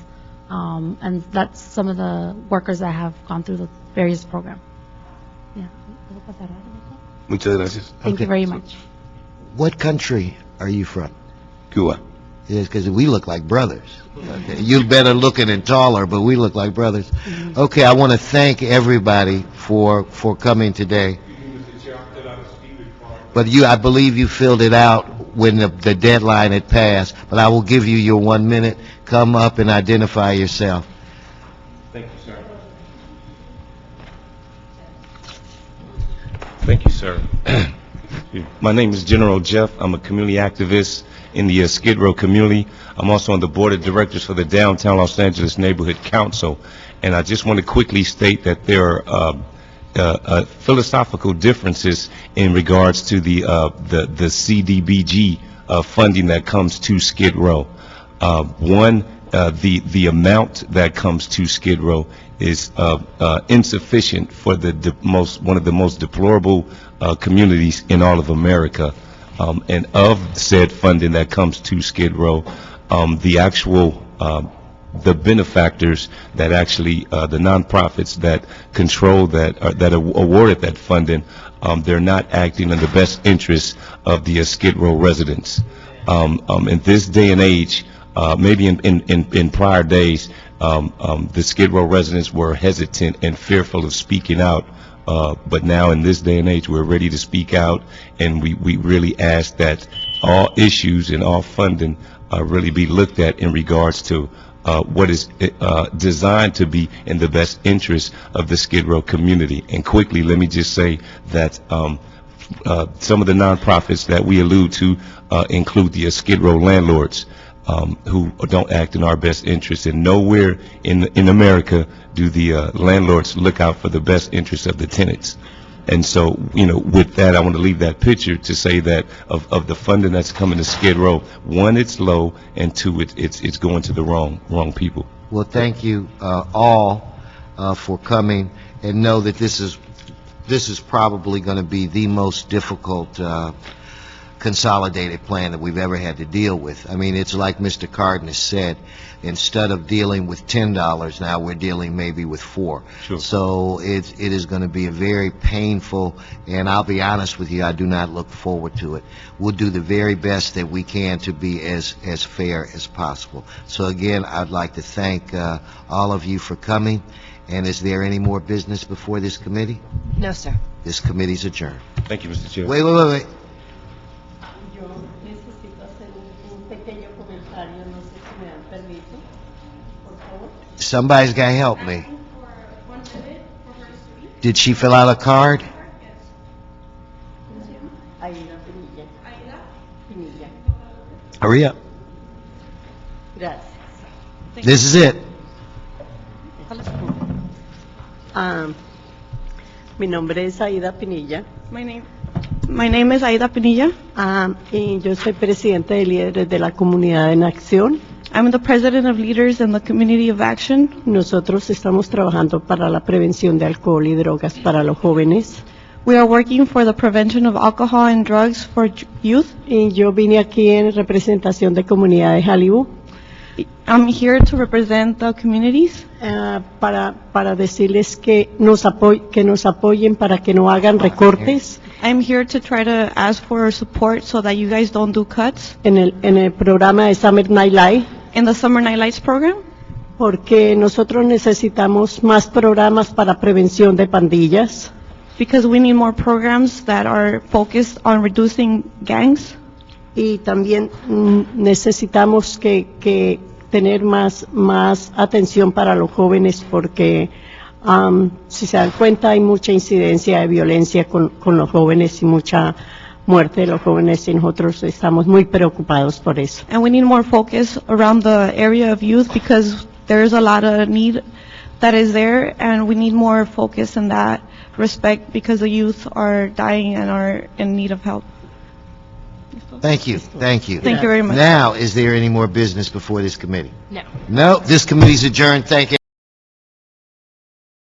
and that's some of the workers that have gone through the various programs. Yeah. Muchas gracias. Thank you very much. What country are you from? Cuba. Yes, because we look like brothers. Okay. You're better looking and taller, but we look like brothers. Okay, I want to thank everybody for coming today. But I believe you filled it out when the deadline had passed. But I will give you your 1 minute. Come up and identify yourself. Thank you, sir. Thank you, sir. My name is General Jeff. I'm a community activist in the Skid Row community. I'm also on the board of directors for the Downtown Los Angeles Neighborhood Council. And I just want to quickly state that there are philosophical differences in regards to the CDBG funding that comes to Skid Row. One, the amount that comes to Skid Row is insufficient for one of the most deplorable communities in all of America. And of said funding that comes to Skid Row, the actual the benefactors that actually the nonprofits that control that awarded that funding, they're not acting in the best interest of the Skid Row residents. In this day and age, maybe in prior days, the Skid Row residents were hesitant and fearful of speaking out. But now in this day and age, we're ready to speak out, and we really ask that all issues and all funding really be looked at in regards to what is designed to be in the best interest of the Skid Row community. And quickly, let me just say that some of the nonprofits that we allude to include the Skid Row landlords, who don't act in our best interest, and nowhere in America do the landlords look out for the best interests of the tenants. And so, with that, I want to leave that picture to say that of the funding that's coming to Skid Row, one, it's low, and two, it's going to the wrong people. Well, thank you all for coming, and know that this is probably going to be the most difficult consolidated plan that we've ever had to deal with. I mean, it's like Mr. Cardenas said, instead of dealing with $10, now we're dealing maybe with $4. Sure. So it is going to be a very painful, and I'll be honest with you, I do not look forward to it. We'll do the very best that we can to be as fair as possible. So again, I'd like to thank all of you for coming. And is there any more business before this committee? No, sir. This committee's adjourned. Thank you, Mr. Chair. Wait. Yo necesito hacer un pequeño comentario, no sé si me dan permiso, por favor. Somebody's got to help me. Did she fill out a card? Aida Pinilla. Hurry up. Gracias. This is it. Mi nombre es Aida Pinilla. My name is Aida Pinilla. Y yo soy presidente de líderes de la comunidad en acción. I'm the president of leaders in the community of action. Nosotros estamos trabajando para la prevención de alcohol y drogas para los jóvenes. We are working for the prevention of alcohol and drugs for youth. Y yo vine aquí en representación de comunidad de Hollywood. I'm here to represent the communities. Para decirles que nos apoyen para que no hagan recortes. I'm here to try to ask for support so that you guys don't do cuts. En el programa de Summer Night Light. In the Summer Night Lights program. Porque nosotros necesitamos más programas para prevención de pandillas. Because we need more programs that are focused on reducing gangs. Y también necesitamos que tener más atención para los jóvenes porque si se dan cuenta hay mucha incidencia de violencia con los jóvenes y mucha muerte de los jóvenes y nosotros estamos muy preocupados por eso. And we need more focus around the area of youth because there is a lot of need that is there and we need more focus in that respect because the youth are dying and are in need of help. Thank you. Thank you. Thank you very much. Now, is there any more business before this committee? No. No, this committee's adjourned. Thank you.